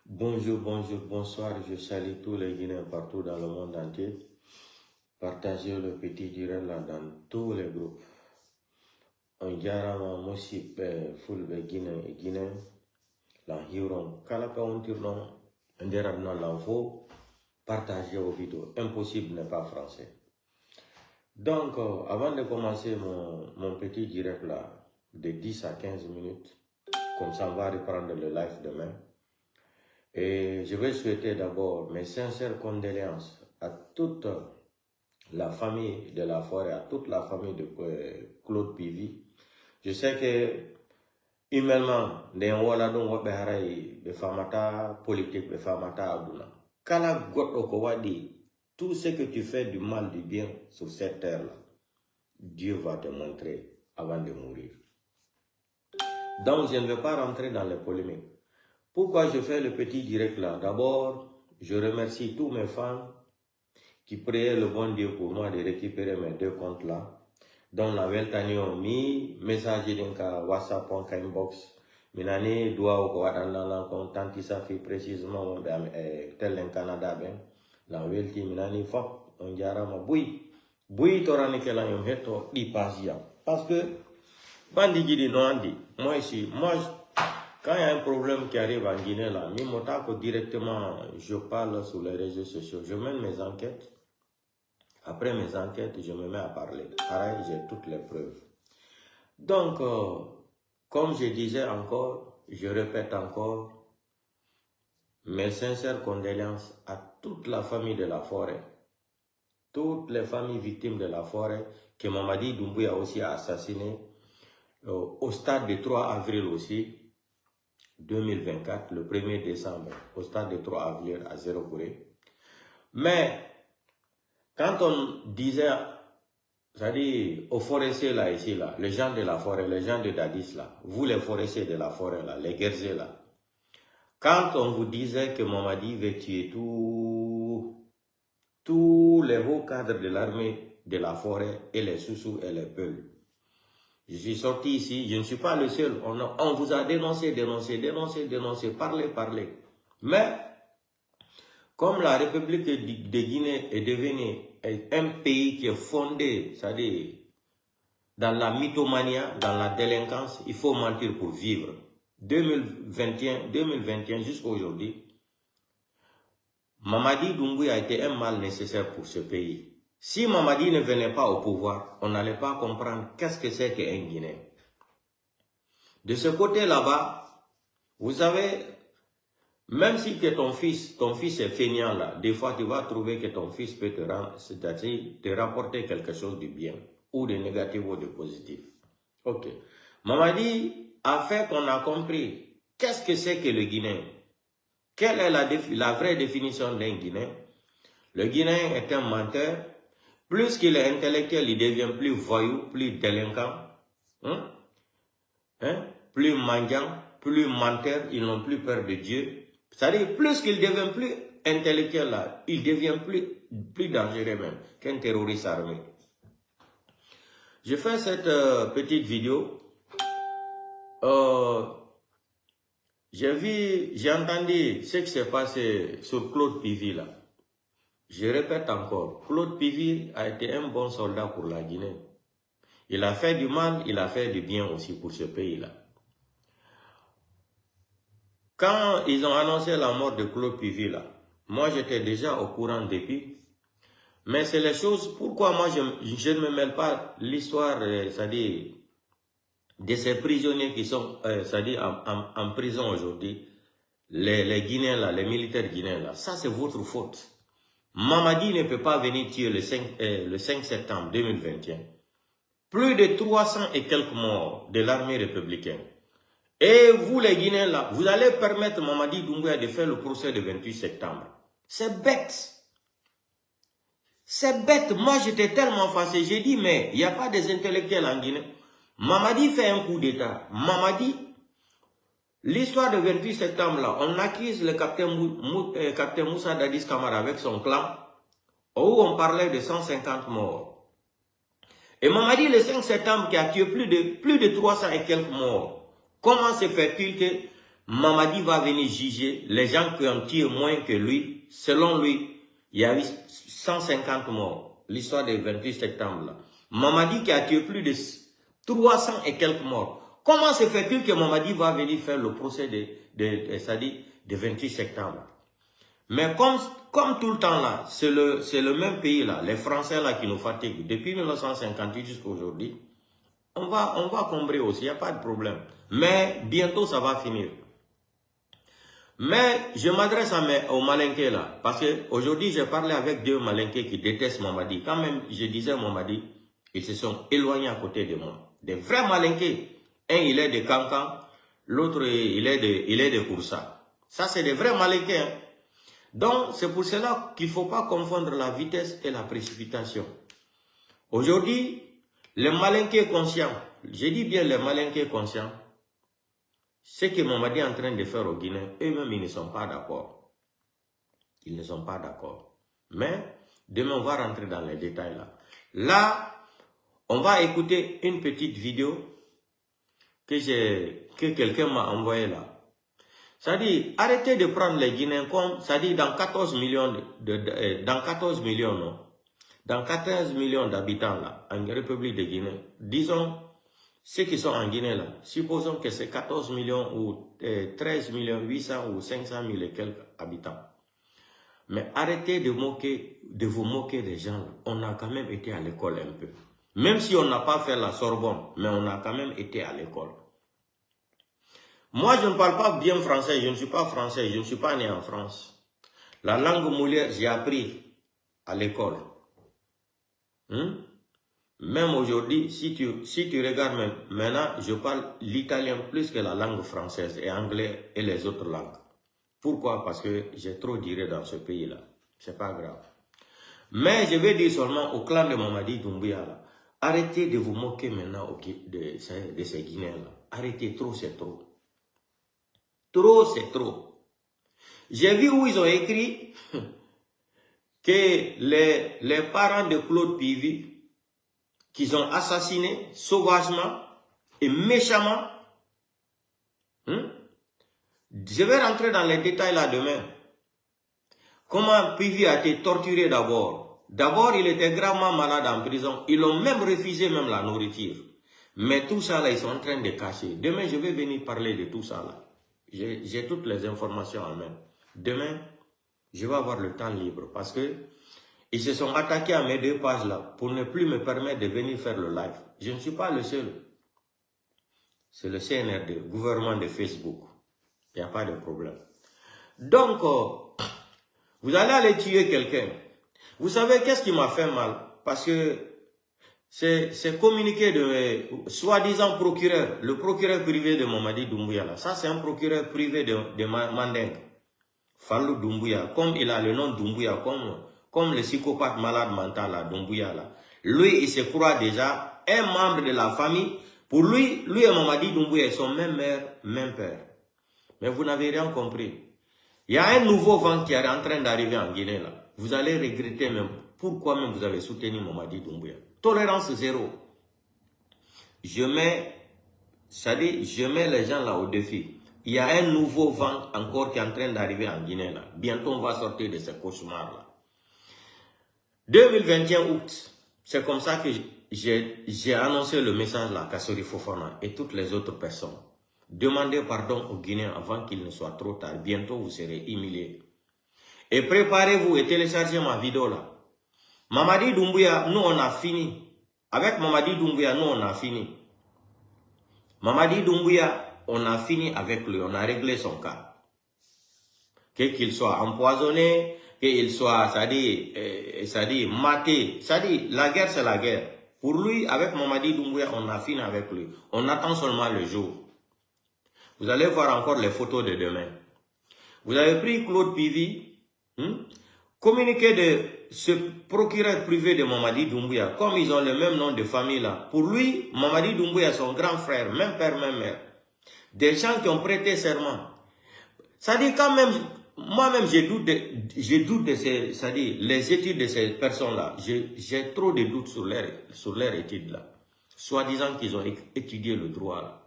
Bonjour, bonsoir. Je salue tous les Guinéens partout dans le monde entier. Partagez le petit direct là dans tous les groupes. On jarama Mosip Fulbe Guinée, la Hiron, Kalaka on tirnon, Nderadna l'info, partagez vos vidéos. Impossible n'est pas français. Donc, avant de commencer mon petit direct là, de 10 à 15 minutes, comme ça on va reprendre le live demain. Et je vais souhaiter d'abord mes sincères condoléances à toute la famille de la forêt, à toute la famille de Claude Pivy. Je sais que humainement, des famata politique, des famata aduna. Kala got okowadi, tout ce que tu fais du mal, du bien sur cette terre-là, Dieu va te montrer avant de mourir. Donc, je ne vais pas rentrer dans les polémiques. Pourquoi je fais le petit direct là? D'abord, je remercie tous mes fans qui priaient le bon Dieu pour moi de récupérer mes deux comptes là. Donc, la Veltanio mi message d'un WhatsApp en inbox. Minani doit au Kouadana compte ça fait précisément tel en Canada ben. La Velti minani fop on diara ma bui torani que la yom heto di pasia. Parce que bandi gidi no andi. Moi ici, quand il y a un problème qui arrive en Guinée, là, directement, je parle sur les réseaux sociaux. Je mène mes enquêtes. Après mes enquêtes, je me mets à parler. Pareil, j'ai toutes les preuves. Donc, comme je disais encore, je répète encore, mes sincères condoléances à toute la famille de la forêt. Toutes les familles victimes de la forêt que Mamadi Doumbouya aussi a assassiné au stade du 3 avril aussi. 2024, le 1er décembre, au stade de 3 avril à Zéro-Gouré. Mais, quand on disait, c'est-à-dire aux forestiers là, ici, là, les gens de la forêt, les gens de Dadis là, vous les forestiers de la forêt là, les guerriers là, quand on vous disait que Mamadi veut tuer tous les hauts cadres de l'armée de la forêt et les Soussous et les Peuls, je suis sorti ici, je ne suis pas le seul. On vous a dénoncé, parlé. Mais, comme la République de Guinée est devenue un pays qui est fondé, c'est-à-dire dans la mythomanie, dans la délinquance, il faut mentir pour vivre. 2021 jusqu'à aujourd'hui, Mamadi Doumbouya a été un mal nécessaire pour ce pays. Si Mamadi ne venait pas au pouvoir, on n'allait pas comprendre qu'est-ce que c'est qu'un Guinéen. De ce côté là-bas, vous savez, même si que ton fils est feignant là, des fois tu vas trouver que ton fils peut te rapporter quelque chose de bien, ou de négatif ou de positif. Ok. Mamadi a fait qu'on a compris qu'est-ce que c'est que le Guinéen. Quelle est la vraie définition d'un Guinéen? Le Guinéen est un menteur. Plus qu'il est intellectuel, il devient plus voyou, plus délinquant, plus mendiant, plus menteur, ils n'ont plus peur de Dieu. C'est-à-dire, plus qu'il devient plus intellectuel, là, il devient plus dangereux même qu'un terroriste armé. Je fais cette petite vidéo. J'ai entendu ce qui s'est passé sur Claude Pivy là. Je répète encore, Claude Pivy a été un bon soldat pour la Guinée. Il a fait du mal, il a fait du bien aussi pour ce pays-là. Quand ils ont annoncé la mort de Claude Pivy là, moi j'étais déjà au courant depuis. Mais c'est les choses, pourquoi moi je ne me mêle pas l'histoire, c'est-à-dire de ces prisonniers qui sont, c'est-à-dire en prison aujourd'hui, les Guinéens là, les militaires guinéens là, ça c'est votre faute. Mamadi ne peut pas venir tuer le 5 septembre 2021. Plus de 300 et quelques morts de l'armée républicaine. Et vous les Guinéens là, vous allez permettre Mamadi Doumbouya de faire le procès de 28 septembre. C'est bête. C'est bête. Moi j'étais tellement fâché. J'ai dit mais il n'y a pas des intellectuels en Guinée. Mamadi fait un coup d'état. Mamadi, l'histoire de 28 septembre là, on accuse le capitaine Moussa Dadis Camara avec son clan, où on parlait de 150 morts. Et Mamadi, le 5 septembre, qui a tué plus de 300 et quelques morts, comment se fait-il que Mamadi va venir juger les gens qui ont tué moins que lui? Selon lui, il y a eu 150 morts. L'histoire du 28 septembre, là. Mamadi qui a tué plus de 300 et quelques morts. Comment se fait-il que Mamadi va venir faire le procès de 28 septembre? Mais comme tout le temps là, c'est le même pays là, les Français là qui nous fatiguent. Depuis 1958 jusqu'à aujourd'hui, on va combrer aussi, il n'y a pas de problème. Mais bientôt ça va finir. Mais je m'adresse aux Malinqués là, parce qu'aujourd'hui j'ai parlé avec 2 Malinqués qui détestent Mamadi. Quand même je disais Mamadi, ils se sont éloignés à côté de moi. Des vrais Malinqués. Un il est de Kankan, l'autre il est de Koursa. Ça c'est des vrais Malinqués. Hein. Donc c'est pour cela qu'il ne faut pas confondre la vitesse et la précipitation. Aujourd'hui, les Malinqués conscients, je dis bien les Malinqués conscients, ce que Mamadi est en train de faire au Guinée, eux-mêmes, ils ne sont pas d'accord. Ils ne sont pas d'accord. Mais, demain, on va rentrer dans les détails là. Là, on va écouter une petite vidéo que quelqu'un m'a envoyée là. C'est-à-dire, arrêtez de prendre les Guinéens comme, c'est-à-dire dans 14 millions, dans 14 millions, non. Dans 14 millions d'habitants là, en République de Guinée, disons, ceux qui sont en Guinée là, supposons que c'est 14 millions ou 13 millions 800 ou 500 000 et quelques habitants. Mais arrêtez de vous moquer des gens là. On a quand même été à l'école un peu. Même si on n'a pas fait la Sorbonne, mais on a quand même été à l'école. Moi, je ne parle pas bien français, je ne suis pas français, je ne suis pas né en France. La langue molière, j'ai appris à l'école. Même aujourd'hui, si tu regardes même, maintenant, je parle l'italien plus que la langue française et anglais et les autres langues. Pourquoi? Parce que j'ai trop duré dans ce pays-là. C'est pas grave. Mais je vais dire seulement au clan de Mamadi Doumbouya, là, arrêtez de vous moquer maintenant de ces Guinéens-là. Arrêtez, trop c'est trop. Trop c'est trop. J'ai vu où ils ont écrit que les parents de Claude Pivi, qu'ils ont assassiné sauvagement et méchamment. Je vais rentrer dans les détails là demain. Comment Pivi a été torturé d'abord. D'abord, il était gravement malade en prison. Ils ont même refusé même la nourriture. Mais tout ça là, ils sont en train de cacher. Demain, je vais venir parler de tout ça là. J'ai toutes les informations en main. Demain, je vais avoir le temps libre parce que ils se sont attaqués à mes 2 pages là pour ne plus me permettre de venir faire le live. Je ne suis pas le seul. C'est le CNRD, gouvernement de Facebook. Il n'y a pas de problème. Donc, vous allez aller tuer quelqu'un. Vous savez qu'est-ce qui m'a fait mal? Parce que c'est communiqué de soi-disant procureur, le procureur privé de Mamadi Doumbouya là. Ça, c'est un procureur privé de Mandingue. Fallou Doumbouya. Comme il a le nom Doumbouya, comme le psychopathe malade mental là, Doumbouya là. Lui, il se croit déjà un membre de la famille. Pour lui et Mamadi Doumbouya, ils sont même mère, même père. Mais vous n'avez rien compris. Il y a un nouveau vent qui est en train d'arriver en Guinée là. Vous allez regretter même pourquoi même vous avez soutenu Mamadi Doumbouya. Tolérance zéro. Je mets les gens là au défi. Il y a un nouveau vent encore qui est en train d'arriver en Guinée là. Bientôt on va sortir de ce cauchemar là. 2021 août, c'est comme ça que j'ai annoncé le message là, Kassori Fofana et toutes les autres personnes. Demandez pardon aux Guinéens avant qu'il ne soit trop tard. Bientôt vous serez humiliés. Et préparez-vous et téléchargez ma vidéo là. Mamadi Doumbouya, nous on a fini. Avec Mamadi Doumbouya, nous on a fini. Mamadi Doumbouya, on a fini avec lui, on a réglé son cas. Qu'il soit empoisonné, qu'il soit, c'est-à-dire maté. C'est-à-dire, la guerre c'est la guerre. Pour lui, avec Mamadi Doumbouya, on a fini avec lui. On attend seulement le jour. Vous allez voir encore les photos de demain. Vous avez pris Claude Pivi, communiqué de ce procureur privé de Mamadi Doumbouya, comme ils ont le même nom de famille là. Pour lui, Mamadi Doumbouya, son grand frère, même père, même mère. Des gens qui ont prêté serment. Ça dit quand même, moi-même, je doute de ces, c'est-à-dire les études de ces personnes-là. J'ai trop de doutes sur leur étude-là. Soi-disant qu'ils ont étudié le droit là.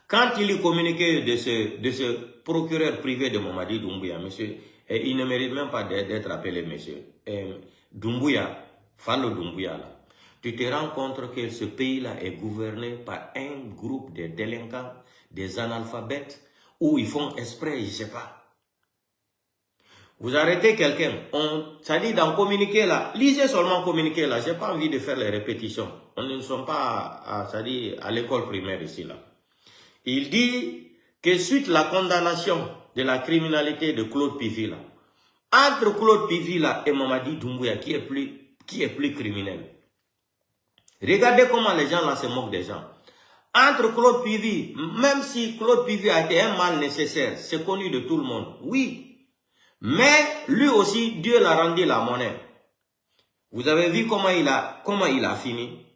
Quand il est communiqué de ce procureur privé de Mamadi Doumbouya, monsieur, et il ne mérite même pas d'être appelé monsieur, Doumbouya, Fallo Doumbouya là, tu te rends compte que ce pays-là est gouverné par un groupe de délinquants, des analphabètes, où ils font exprès, je ne sais pas. Vous arrêtez quelqu'un, ça dit dans communiqué là, lisez seulement communiqué là, je n'ai pas envie de faire les répétitions. On ne sommes pas à l'école primaire ici là. Il dit que suite à la condamnation de la criminalité de Claude Pivila, entre Claude Pivila et Mamadi Doumbouya, qui est plus criminel. Regardez comment les gens là se moquent des gens. Entre Claude Pivi, même si Claude Pivi a été un mal nécessaire, c'est connu de tout le monde, oui. Mais lui aussi, Dieu l'a rendu la monnaie. Vous avez vu comment il a fini?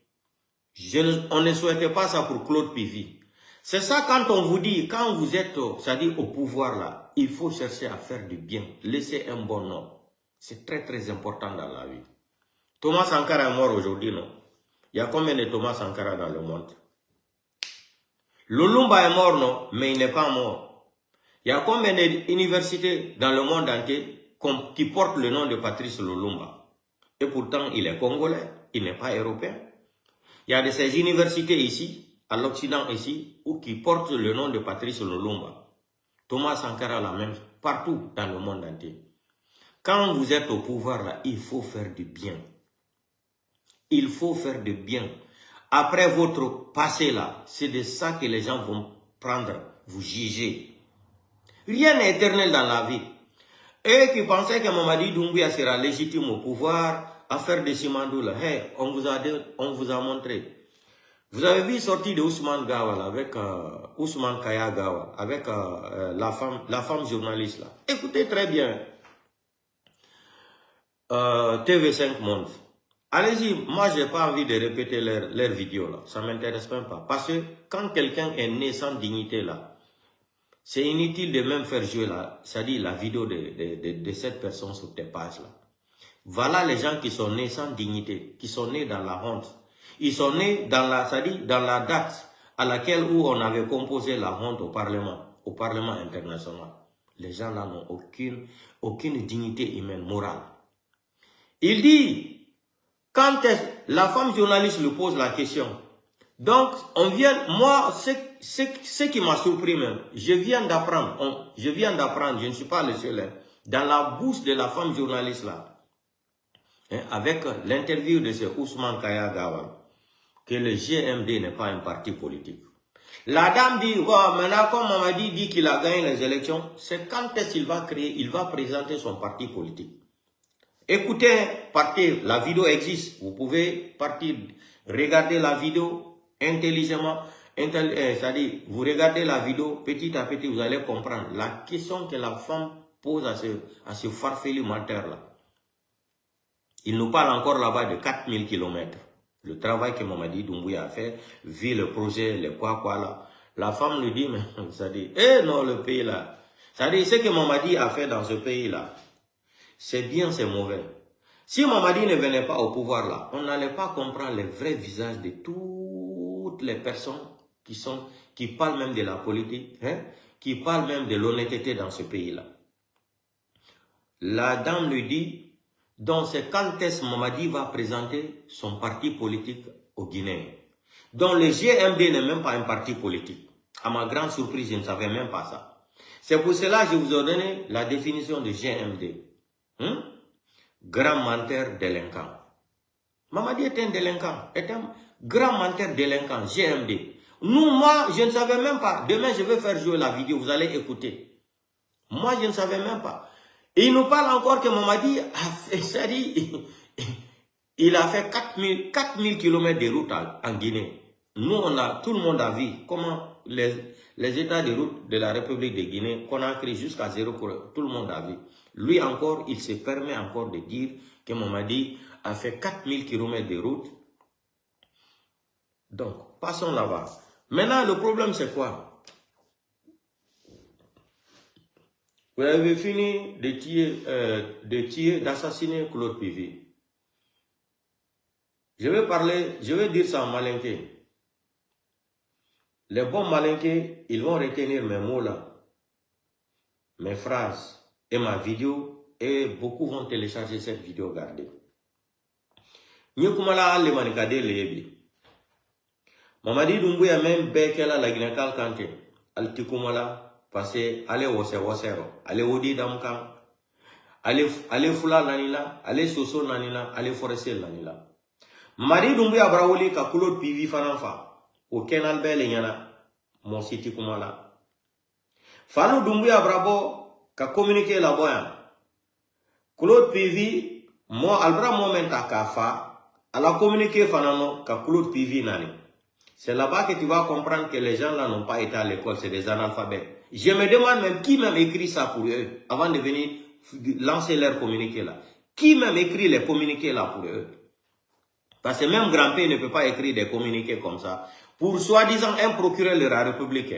On ne souhaitait pas ça pour Claude Pivi. C'est ça quand on vous dit, quand vous êtes, c'est-à-dire au pouvoir là, il faut chercher à faire du bien, laisser un bon nom. C'est très très important dans la vie. Thomas Sankara est mort aujourd'hui, non? Il y a combien de Thomas Sankara dans le monde? Lumumba est mort, non? Mais il n'est pas mort. Il y a combien d'universités dans le monde entier qui portent le nom de Patrice Lumumba? Et pourtant, il est congolais, il n'est pas européen. Il y a de ces universités ici, à l'Occident ici, qui portent le nom de Patrice Lumumba. Thomas Sankara la même, partout dans le monde entier. Quand vous êtes au pouvoir là, il faut faire du bien. Il faut faire du bien. Après votre passé là, c'est de ça que les gens vont prendre, vous juger. Rien n'est éternel dans la vie. Eux qui pensaient que Mamadi Doumbouya sera légitime au pouvoir, à faire des Simandou là, hey, on vous a montré. Vous avez vu sortir de Ousmane Gawal avec Ousmane Kaya Gawal, avec la femme journaliste là. Écoutez très bien. TV5 Monde. Allez-y, moi je n'ai pas envie de répéter leurs vidéos là, ça ne m'intéresse même pas. Parce que quand quelqu'un est né sans dignité là, c'est inutile de même faire jouer là, c'est-à-dire la vidéo de cette personne sur tes pages là. Voilà les gens qui sont nés sans dignité, qui sont nés dans la honte. Ils sont nés dans la date à laquelle où on avait composé la honte au Parlement international. Les gens là n'ont aucune dignité humaine, morale. Il dit, quand la femme journaliste lui pose la question, donc moi, ce qui m'a surpris même, je viens d'apprendre, je ne suis pas le seul, dans la bouche de la femme journaliste là, avec l'interview de ce Ousmane Kaya Gawal, que le GMD n'est pas un parti politique. La dame dit, wow, maintenant comme Mamadi dit qu'il a gagné les élections, c'est quand est-ce qu'il va il va présenter son parti politique. Écoutez, partez, la vidéo existe, vous pouvez partir, regarder la vidéo intelligemment, c'est-à-dire, vous regardez la vidéo, petit à petit, vous allez comprendre la question que la femme pose à ce farfelu menteur là. Il nous parle encore là-bas de 4000 km. Le travail que Mamadi Doumbouya a fait, vu le projet, le quoi là. La femme lui dit, mais ça dit, non, le pays là. Ça dit, ce que Mamadi a fait dans ce pays là, c'est bien, c'est mauvais. Si Mamadi ne venait pas au pouvoir là, on n'allait pas comprendre les vrais visages de toutes les personnes qui parlent même de la politique, qui parlent même de l'honnêteté dans ce pays là. La dame lui dit, donc c'est quand est-ce Mamadi va présenter son parti politique au Guinée. Donc le GMD n'est même pas un parti politique. À ma grande surprise, je ne savais même pas ça. C'est pour cela que je vous ai donné la définition de GMD. Grand menteur délinquant. Mamadi est un délinquant, est un grand menteur délinquant, GMD. Moi, je ne savais même pas. Demain, je vais faire jouer la vidéo, vous allez écouter. Moi, je ne savais même pas. Et il nous parle encore que Mamadi a fait, c'est-à-dire, il a fait 4000 km de route en Guinée. Nous, tout le monde a vu comment les états de route de la République de Guinée, Conakry jusqu'à 0, tout le monde a vu. Lui encore, il se permet encore de dire que Mamadi a fait 4000 km de route. Donc, passons là-bas. Maintenant, le problème c'est quoi? Vous avez fini de tuer, d'assassiner Claude Pivi. Je vais dire ça en malinqué. Les bons malinqués, ils vont retenir mes mots là, mes phrases et ma vidéo, et beaucoup vont télécharger cette vidéo gardée. Nyokumala le manikade lebi. Mamadi Doumbouya même bekela la Guinée-Cal Kanté. Altikumala parce que allez wasero, allez odi damkan, allez fula nanila, allez soso nanila, allez forestier nanila. Mamadi Doumbouya brawoli ka Claude Pivi fananfa. Au Kenal Bele yana mon site kumala. Fallou Doumbouya brabo ka communiquer la boya. Claude Pivi mo albra momenta ka fa. À la communiquer fanano ka Claude Pivi nani. C'est là-bas que tu vas comprendre que les gens là n'ont pas été à l'école, c'est des analphabètes. Je me demande même qui même écrit ça pour eux avant de venir lancer leur communiqué là. Qui même écrit les communiqués là pour eux? Parce que même grand-père ne peut pas écrire des communiqués comme ça pour soi-disant un procureur de la République.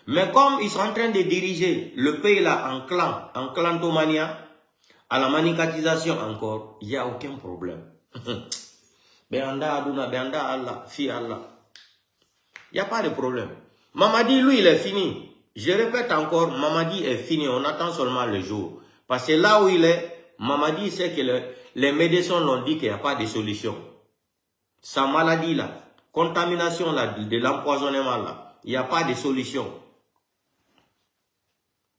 Mais comme ils sont en train de diriger le pays là en clantomania, à la manicatisation encore, il n'y a aucun problème. Beanda Aduna, Beanda Allah, fi Allah. Il n'y a pas de problème. Mamadi, lui, il est fini. Je répète encore, Mamadi est fini. On attend seulement le jour. Parce que là où il est, Mamadi sait que les médecins l'ont dit qu'il n'y a pas de solution. Sa maladie là, contamination là, de l'empoisonnement là, il n'y a pas de solution.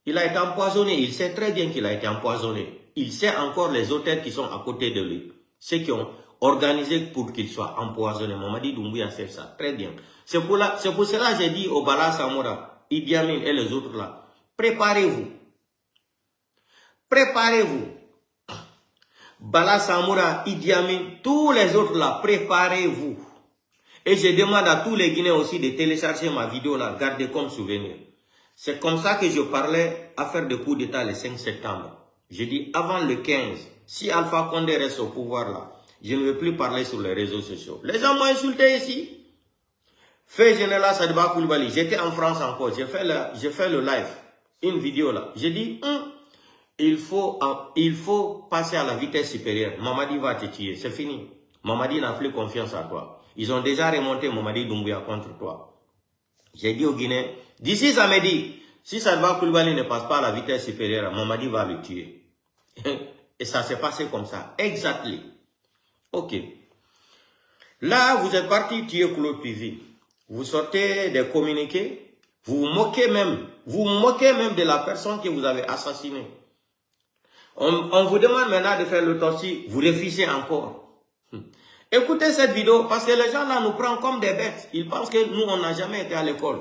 Il a été empoisonné. Il sait très bien qu'il a été empoisonné. Il sait encore les auteurs qui sont à côté de lui. Ceux qui ont organisé pour qu'il soit empoisonné. Mamadi Doumbouya sait ça. Très bien. C'est pour cela que j'ai dit au Bala Samoura, Idi Amin et les autres là, préparez-vous. Préparez-vous. Bala Samoura, Idi Amin, tous les autres là, préparez-vous. Et je demande à tous les Guinéens aussi de télécharger ma vidéo là, gardez comme souvenir. C'est comme ça que je parlais à faire des coups d'état le 5 septembre. Je dis avant le 15, si Alpha Condé reste au pouvoir là, je ne veux plus parler sur les réseaux sociaux. Les gens m'ont insulté ici. Fait général Sadibou Coulibaly, j'étais en France encore, j'ai fait le live, une vidéo là. J'ai dit, il faut passer à la vitesse supérieure. Mamadi va te tuer, c'est fini. Mamadi n'a plus confiance en toi. Ils ont déjà remonté Mamadi Doumbouya contre toi. J'ai dit aux Guinéens, d'ici samedi, si Sadibou Coulibaly ne passe pas à la vitesse supérieure, Mamadi va le tuer. Et ça s'est passé comme ça, exactement. Ok. Là, vous êtes parti tuer Claude Pivi. Vous sortez des communiqués. Vous vous moquez même de la personne que vous avez assassinée. On vous demande maintenant de faire l'autopsie. Vous refusez encore. Écoutez cette vidéo parce que les gens là nous prennent comme des bêtes. Ils pensent que nous, on n'a jamais été à l'école.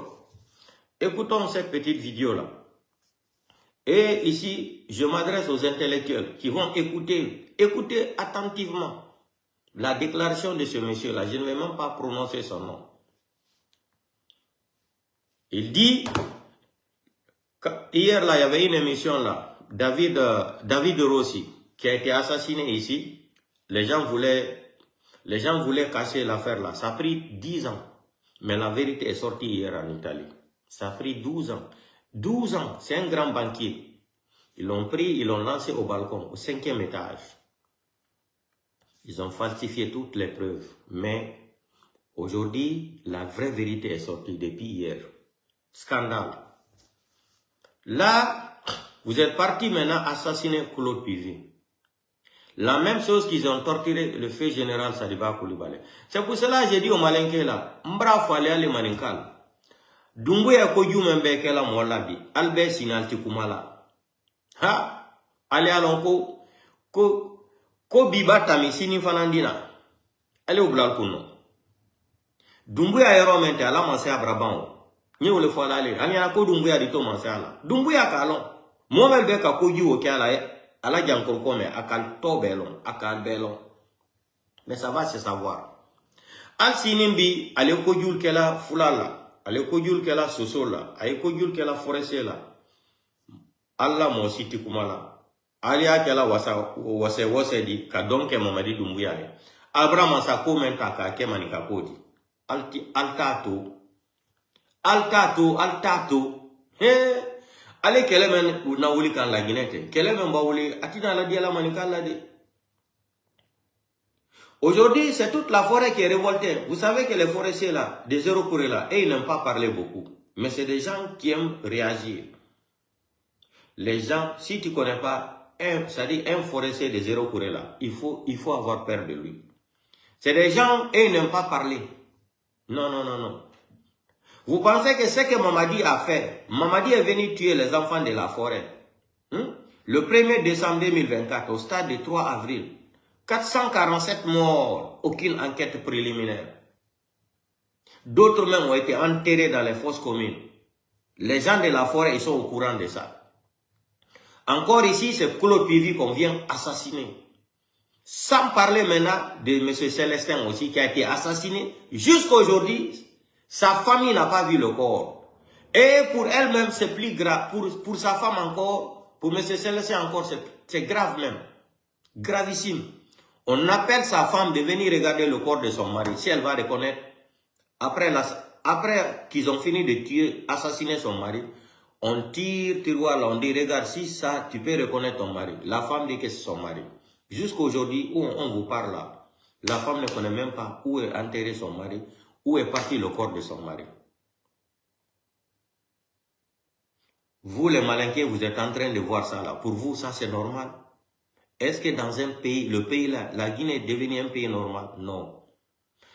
Écoutons cette petite vidéo là. Et ici, je m'adresse aux intellectuels qui vont écouter attentivement la déclaration de ce monsieur-là. Je ne vais même pas prononcer son nom. Il dit, hier là, il y avait une émission là, David Rossi, qui a été assassiné ici. Les gens voulaient casser l'affaire là. Ça a pris 10 ans. Mais la vérité est sortie hier en Italie. Ça a pris 12 ans. 12 ans, c'est un grand banquier. Ils l'ont pris, ils l'ont lancé au balcon, au 5e étage. Ils ont falsifié toutes les preuves. Mais aujourd'hui, la vraie vérité est sortie depuis hier. Scandale. Là, vous êtes parti maintenant assassiner Claude Pivi. La même chose qu'ils ont torturé le fait général Sadibou Coulibaly. C'est pour cela que j'ai dit au Malinké là, Mbra fallait aller Maninkal. Doumbouya Kodjou Mbeke la Molabi, Albert Sinalti Kumala. Ha? Allez alonko, ko biba tami sini fanandina. Allez au Blalkuno. Doumbouya yero mente ala manse abraban. Ni ole fo ala le. Ani ko Doumbouya dito manse ala. Doumbouya kalon. Momel be ka Kodjou o kala ala jankor kome akal to belon, akal belon. Mais ça va se savoir. Al sinimbi ale Kodjou kela fulala. Ale Kodjou kela sosola. Ale Kodjou kela forestier la. Allah mo siti kumala. Ali akela wase di ka donke Mamadi Doumbouya. Abraham sa komenta ka ke manika kodi. Altato. He. Allez, quel est même Naouli quand la Guinée? Quel est même Baouli? Atina la dia la manika la de. Aujourd'hui, c'est toute la forêt qui est révoltée. Vous savez que les forestiers là, des zéro couré là, et ils n'aiment pas parler beaucoup. Mais c'est des gens qui aiment réagir. Les gens, si tu ne connais pas, c'est-à-dire un forestier de zéro couré là, il faut avoir peur de lui. C'est des gens, et ils n'aiment pas parler. Non, non, non, non. Vous pensez que ce que Mamadi a fait, Mamadi est venu tuer les enfants de la forêt. Le 1er décembre 2024, au stade du 3 avril, 447 morts, aucune enquête préliminaire. D'autres même ont été enterrés dans les fosses communes. Les gens de la forêt, ils sont au courant de ça. Encore ici, c'est Claude Pivi qu'on vient assassiner. Sans parler maintenant de M. Célestin aussi, qui a été assassiné. Jusqu'à aujourd'hui, sa famille n'a pas vu le corps. Et pour elle-même, c'est plus grave. Pour sa femme encore, pour M. Célestin encore, c'est grave même. Gravissime. On appelle sa femme de venir regarder le corps de son mari. Si elle va reconnaître, après qu'ils ont fini de tuer, assassiner son mari, on tire, tiroir là, on dit, regarde, si ça, tu peux reconnaître ton mari. La femme dit que c'est son mari. Jusqu'à aujourd'hui, où on vous parle là, la femme ne connaît même pas où est enterré son mari, où est parti le corps de son mari. Vous, les malinqués, vous êtes en train de voir ça là. Pour vous, ça c'est normal? Est-ce que dans un pays, le pays là, la Guinée est devenue un pays normal? Non.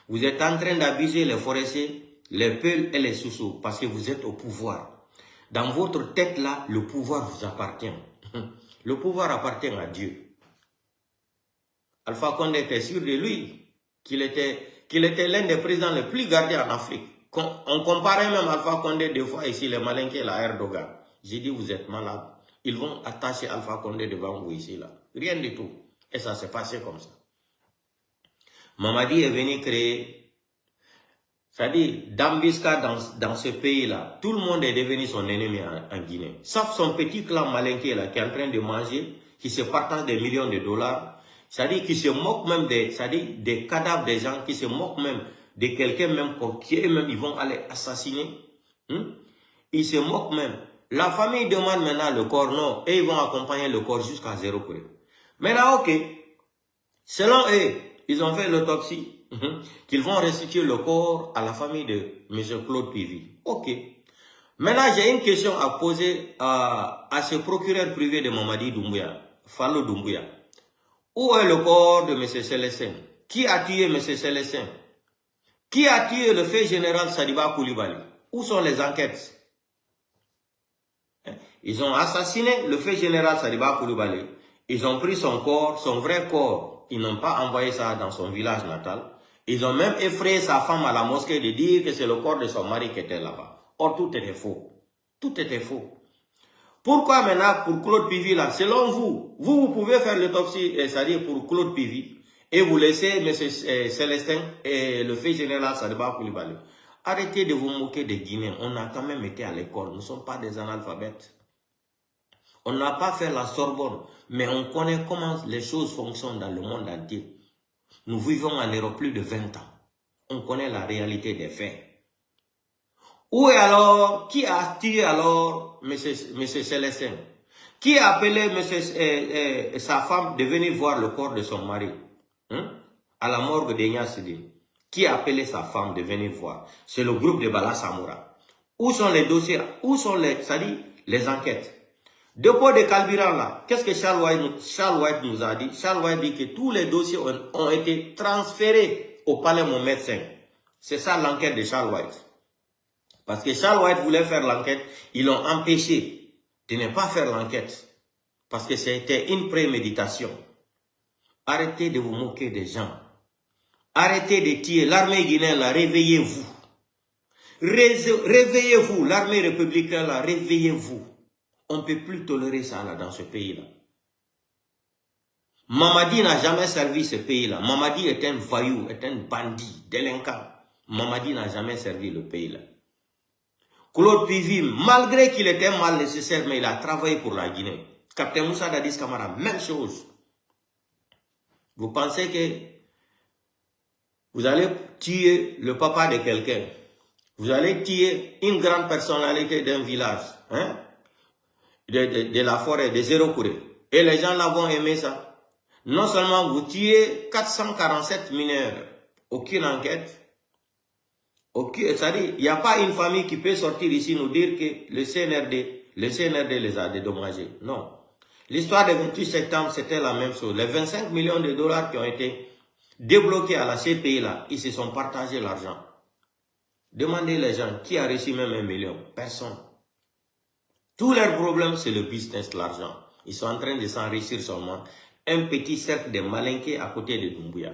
Vous êtes en train d'abuser les forestiers, les peuls et les sous-sous, parce que vous êtes au pouvoir. Dans votre tête là, le pouvoir vous appartient. Le pouvoir appartient à Dieu. Alpha Condé était sûr de lui, qu'il était l'un des présidents les plus gardés en Afrique. On comparait même Alpha Condé des fois ici, les malinqués, à Erdogan. J'ai dit, vous êtes malade. Ils vont attacher Alpha Condé devant vous ici, là. Rien du tout. Et ça s'est passé comme ça. Mamadi est venu créer, c'est-à-dire, d'embuscade dans ce pays-là. Tout le monde est devenu son ennemi en Guinée. Sauf son petit clan malinqué, là, qui est en train de manger, qui se partage des millions de dollars. C'est-à-dire, qui se moque même des cadavres des gens, qui se moquent même de quelqu'un même, qui eux-mêmes, ils vont aller assassiner. Ils se moquent même. La famille demande maintenant le corps, non, et ils vont accompagner le corps jusqu'à 0 près. Maintenant, ok, selon eux, ils ont fait l'autopsie, qu'ils vont restituer le corps à la famille de M. Claude Pivi. Ok. Maintenant, j'ai une question à poser à ce procureur privé de Mamadi Doumbouya, Fallou Doumbouya. Où est le corps de M. Célestin? Qui a tué M. Célestin? Qui a tué le fait général Sadiba Koulibaly? Où sont les enquêtes? Ils ont assassiné le fait général Sadiba Koulibaly. Ils ont pris son corps, son vrai corps. Ils n'ont pas envoyé ça dans son village natal. Ils ont même effrayé sa femme à la mosquée de dire que c'est le corps de son mari qui était là-bas. Or, tout était faux. Tout était faux. Pourquoi maintenant, pour Claude Pivi, là, selon vous, vous pouvez faire l'autopsie, c'est-à-dire pour Claude Pivi, et vous laissez M. Célestin et le fait général Sadiba Koulibaly. Arrêtez de vous moquer des Guinéens. On a quand même été à l'école. Nous ne sommes pas des analphabètes. On n'a pas fait la Sorbonne, mais on connaît comment les choses fonctionnent dans le monde entier. Nous vivons en Europe plus de 20 ans. On connaît la réalité des faits. Où est alors, qui a tué alors M. Célestin? Qui a appelé sa femme de venir voir le corps de son mari à la morgue d'Enya Sidine? Qui a appelé sa femme de venir voir? C'est le groupe de Bala Samoura. Où sont les dossiers? Où sont les enquêtes? Dépôt de carburant là, qu'est-ce que Charles White nous a dit? Charles White dit que tous les dossiers ont été transférés au palais Mohamed V. C'est ça l'enquête de Charles White. Parce que Charles White voulait faire l'enquête, ils l'ont empêché de ne pas faire l'enquête. Parce que c'était une préméditation. Arrêtez de vous moquer des gens. Arrêtez de tuer. L'armée guinéenne là, réveillez-vous. Réveillez-vous. L'armée républicaine là, réveillez-vous. On ne peut plus tolérer ça là, dans ce pays-là. Mamadi n'a jamais servi ce pays-là. Mamadi est un voyou, est un bandit, délinquant. Mamadi n'a jamais servi le pays-là. Claude Pivi, malgré qu'il était mal nécessaire, mais il a travaillé pour la Guinée. Capitaine Moussa Dadis Camara, même chose. Vous pensez que vous allez tuer le papa de quelqu'un. Vous allez tuer une grande personnalité d'un village. de la forêt, de Zéro Kouré. Et les gens là vont aimer ça. Non seulement vous tuez 447 mineurs, aucune enquête. C'est-à-dire, il n'y a pas une famille qui peut sortir ici nous dire que le CNRD les a dédommagés. Non. L'histoire du 28 septembre, c'était la même chose. Les 25 millions de dollars qui ont été débloqués à la CPI là, ils se sont partagés l'argent. Demandez les gens qui a reçu même 1 million. Personne. Tous leurs problèmes, c'est le business, l'argent. Ils sont en train de s'enrichir seulement. Un petit cercle de malinqués à côté de Doumbouya.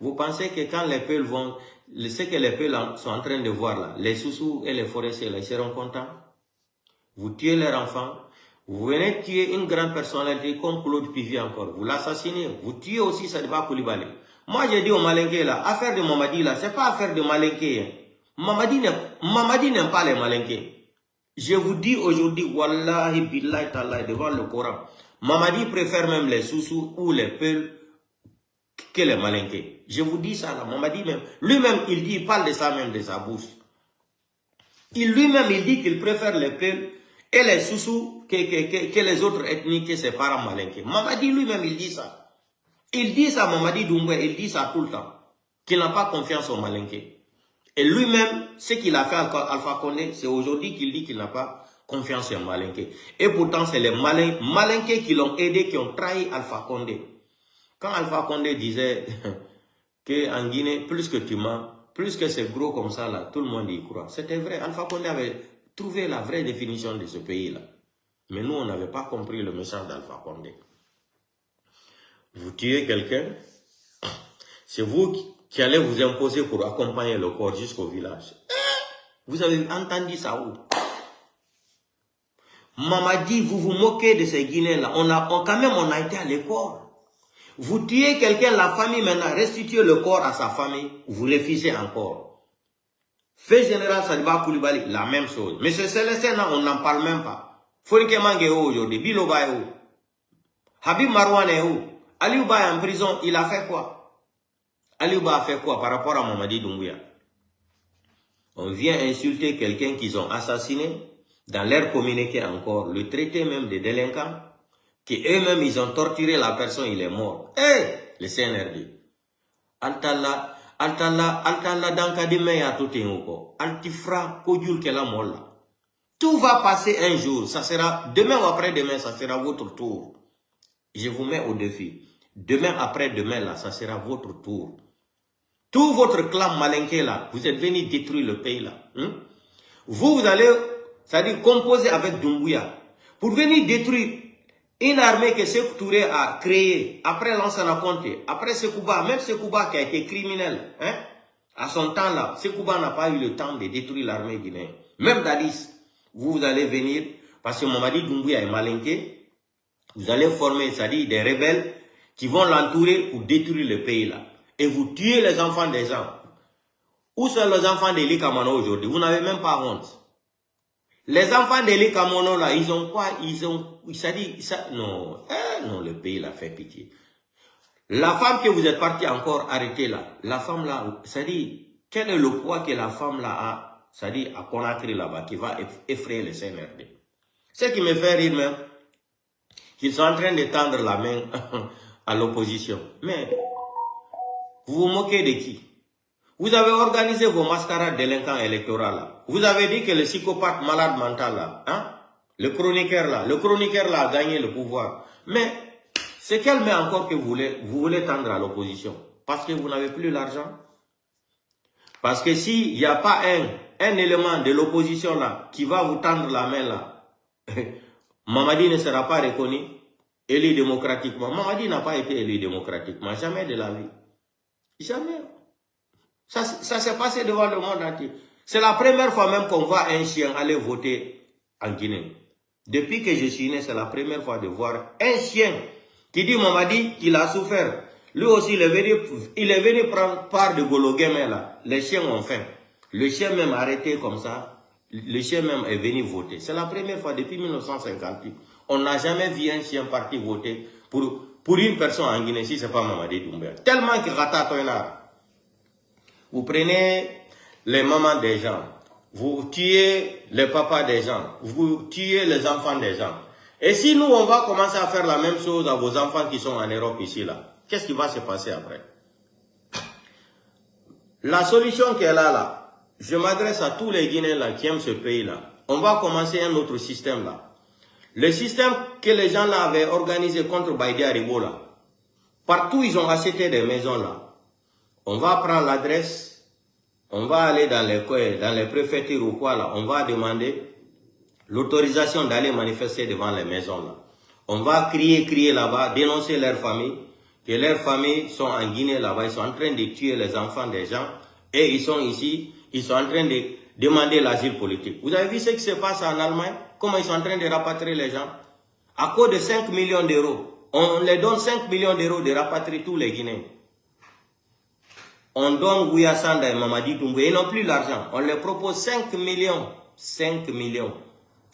Vous pensez que quand les peuples vont, ce que les peuples sont en train de voir là, les sous-sous et les forestiers, là, ils seront contents? Vous tuez leurs enfants, vous venez tuer une grande personnalité comme Claude Pivi encore, vous l'assassinez, vous tuez aussi Sadiba Koulibaly. Moi j'ai dit aux malinqués là, affaire de Mamadi là, c'est pas affaire de malinqués. Hein. Mamadi n'aime pas les malinqués. Je vous dis aujourd'hui, wallahi billahi ta'ala, devant le Coran, Mamadi préfère même les sous-sous ou les peuls que les malinqués. Je vous dis ça là, Mamadi même, lui-même il dit, il parle de ça même de sa bouche. Lui-même il dit qu'il préfère les peuls et les sous-sous que les autres ethnies que ses parents malinqués. Mamadi lui-même il dit ça. Il dit ça, Mamadi Doumbouya, il dit ça tout le temps. Qu'il n'a pas confiance aux malinqués. Et lui-même, ce qu'il a fait à Alpha Condé, c'est aujourd'hui qu'il dit qu'il n'a pas confiance en malinqués. Et pourtant, c'est les malinqués qui l'ont aidé, qui ont trahi Alpha Condé. Quand Alpha Condé disait qu'en Guinée, plus que tu mens, plus que c'est gros comme ça, là, tout le monde y croit. C'était vrai. Alpha Condé avait trouvé la vraie définition de ce pays-là. Mais nous, on n'avait pas compris le message d'Alpha Condé. Vous tuez quelqu'un, c'est vous qui allez vous imposer pour accompagner le corps jusqu'au village. Vous avez entendu ça où? Mamadi, vous vous moquez de ces Guinéens-là. Quand même, on a été à l'école. Vous tuez quelqu'un, la famille maintenant, restituez le corps à sa famille, vous refusez encore. Fait général Sadiba Koulibaly, la même chose. Monsieur Célestin, on n'en parle même pas. Fourike Mange est où aujourd'hui? Biloba est où? Habib Marouane est où? Aliouba est en prison, il a fait quoi? Aliouba a fait quoi par rapport à Mamadi Doumbouya? On vient insulter quelqu'un qu'ils ont assassiné, dans leur communiqué encore, le traité même de délinquants, qui eux-mêmes ils ont torturé la personne, il est mort. Le CNRD. Altala dankadime ya totengo. Altifra kodjul kela molla. Tout va passer un jour, ça sera, demain ou après-demain, ça sera votre tour. Je vous mets au défi. Demain, après-demain, là, ça sera votre tour. Tout votre clan malinqué, là, vous êtes venu détruire le pays, là. Vous allez, c'est-à-dire composer avec Doumbouya, pour venir détruire une armée que Sékou Touré a créée, après Lansana Conté, après Sekouba, même Sekouba qui a été criminel, à son temps, là, Sekouba n'a pas eu le temps de détruire l'armée guinéenne. Même Dadis, vous allez venir, parce que Mamadi Doumbouya est malinqué, vous allez former, c'est-à-dire des rebelles qui vont l'entourer pour détruire le pays là. Et vous tuez les enfants des gens. Où sont les enfants d'Eli Kamano aujourd'hui? Vous n'avez même pas honte. Les enfants d'Eli Kamano là, ils ont quoi? Non, non, le pays là fait pitié. La femme que vous êtes parti encore arrêter là, la femme là, c'est-à-dire, quel est le poids que la femme là a, c'est-à-dire à Conakry là-bas, qui va effrayer le CNRD? Ce qui me fait rire même, qu'ils sont en train de tendre la main à l'opposition. Mais, vous vous moquez de qui? Vous avez organisé vos mascarades délinquants électoraux là. Vous avez dit que le psychopathe malade mental là, le chroniqueur là a gagné le pouvoir. Mais, c'est quelle main encore que vous voulez tendre à l'opposition? Parce que vous n'avez plus l'argent. Parce que s'il n'y a pas un élément de l'opposition là, qui va vous tendre la main là, Mamadi ne sera pas reconnu, élu démocratiquement. Mamadi n'a pas été élu démocratiquement, jamais de la vie. Jamais. Ça s'est passé devant le monde entier. C'est la première fois même qu'on voit un chien aller voter en Guinée. Depuis que je suis né, c'est la première fois de voir un chien qui dit Mamadi qu'il a souffert. Lui aussi, il est venu prendre part de Golo Guémé là. Les chiens ont faim. Le chien même arrêté comme ça. Le chien même est venu voter. C'est la première fois depuis 1958. On n'a jamais vu un chien partir voter pour une personne en Guinée si ce n'est pas Mamadi Doumbouya. Tellement que Ratatoina. Vous prenez les mamans des gens. Vous tuez les papas des gens. Vous tuez les enfants des gens. Et si nous, on va commencer à faire la même chose à vos enfants qui sont en Europe ici, là, qu'est-ce qui va se passer après? La solution qu'elle a là, je m'adresse à tous les Guinéens là qui aiment ce pays-là. On va commencer un autre système là. Le système que les gens là avaient organisé contre Baïdi Aribo là. Partout, ils ont acheté des maisons là. On va prendre l'adresse, on va aller dans les préfectures ou quoi là. On va demander l'autorisation d'aller manifester devant les maisons là. On va crier là-bas, dénoncer leurs familles, que leurs familles sont en Guinée là-bas, ils sont en train de tuer les enfants des gens et ils sont ici, ils sont en train de demander l'asile politique. Vous avez vu ce qui se passe en Allemagne? Comment ils sont en train de rapatrier les gens? À cause de 5 millions d'euros. On les donne 5 millions d'euros de rapatrier tous les Guinéens. On donne Gouya Sanda et Mamadi Doumbouya, ils n'ont plus l'argent. On leur propose 5 millions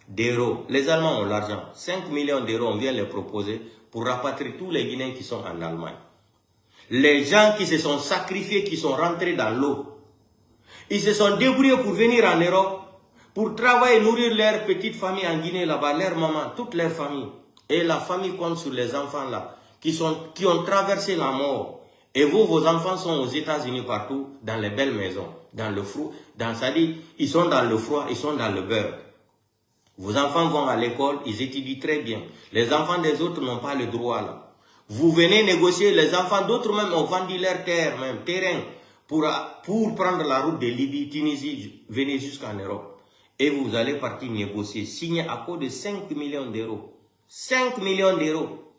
d'euros. Les Allemands ont l'argent. 5 millions d'euros, on vient les proposer pour rapatrier tous les Guinéens qui sont en Allemagne. Les gens qui se sont sacrifiés, qui sont rentrés dans l'eau. Ils se sont débrouillés pour venir en Europe, pour travailler, nourrir leurs petites familles en Guinée là-bas, leurs mamans, toutes leurs familles. Et la famille compte sur les enfants là, qui ont traversé la mort. Et vos enfants sont aux États-Unis partout, dans les belles maisons, dans le froid, c'est-à-dire, ils sont dans le froid, ils sont dans le beurre. Vos enfants vont à l'école, ils étudient très bien. Les enfants des autres n'ont pas le droit là. Vous venez négocier, les enfants d'autres même ont vendu leur terrain, pour prendre la route de Libye, Tunisie, venir jusqu'en Europe. Et vous allez partir négocier, signer à cause de 5 millions d'euros. 5 millions d'euros.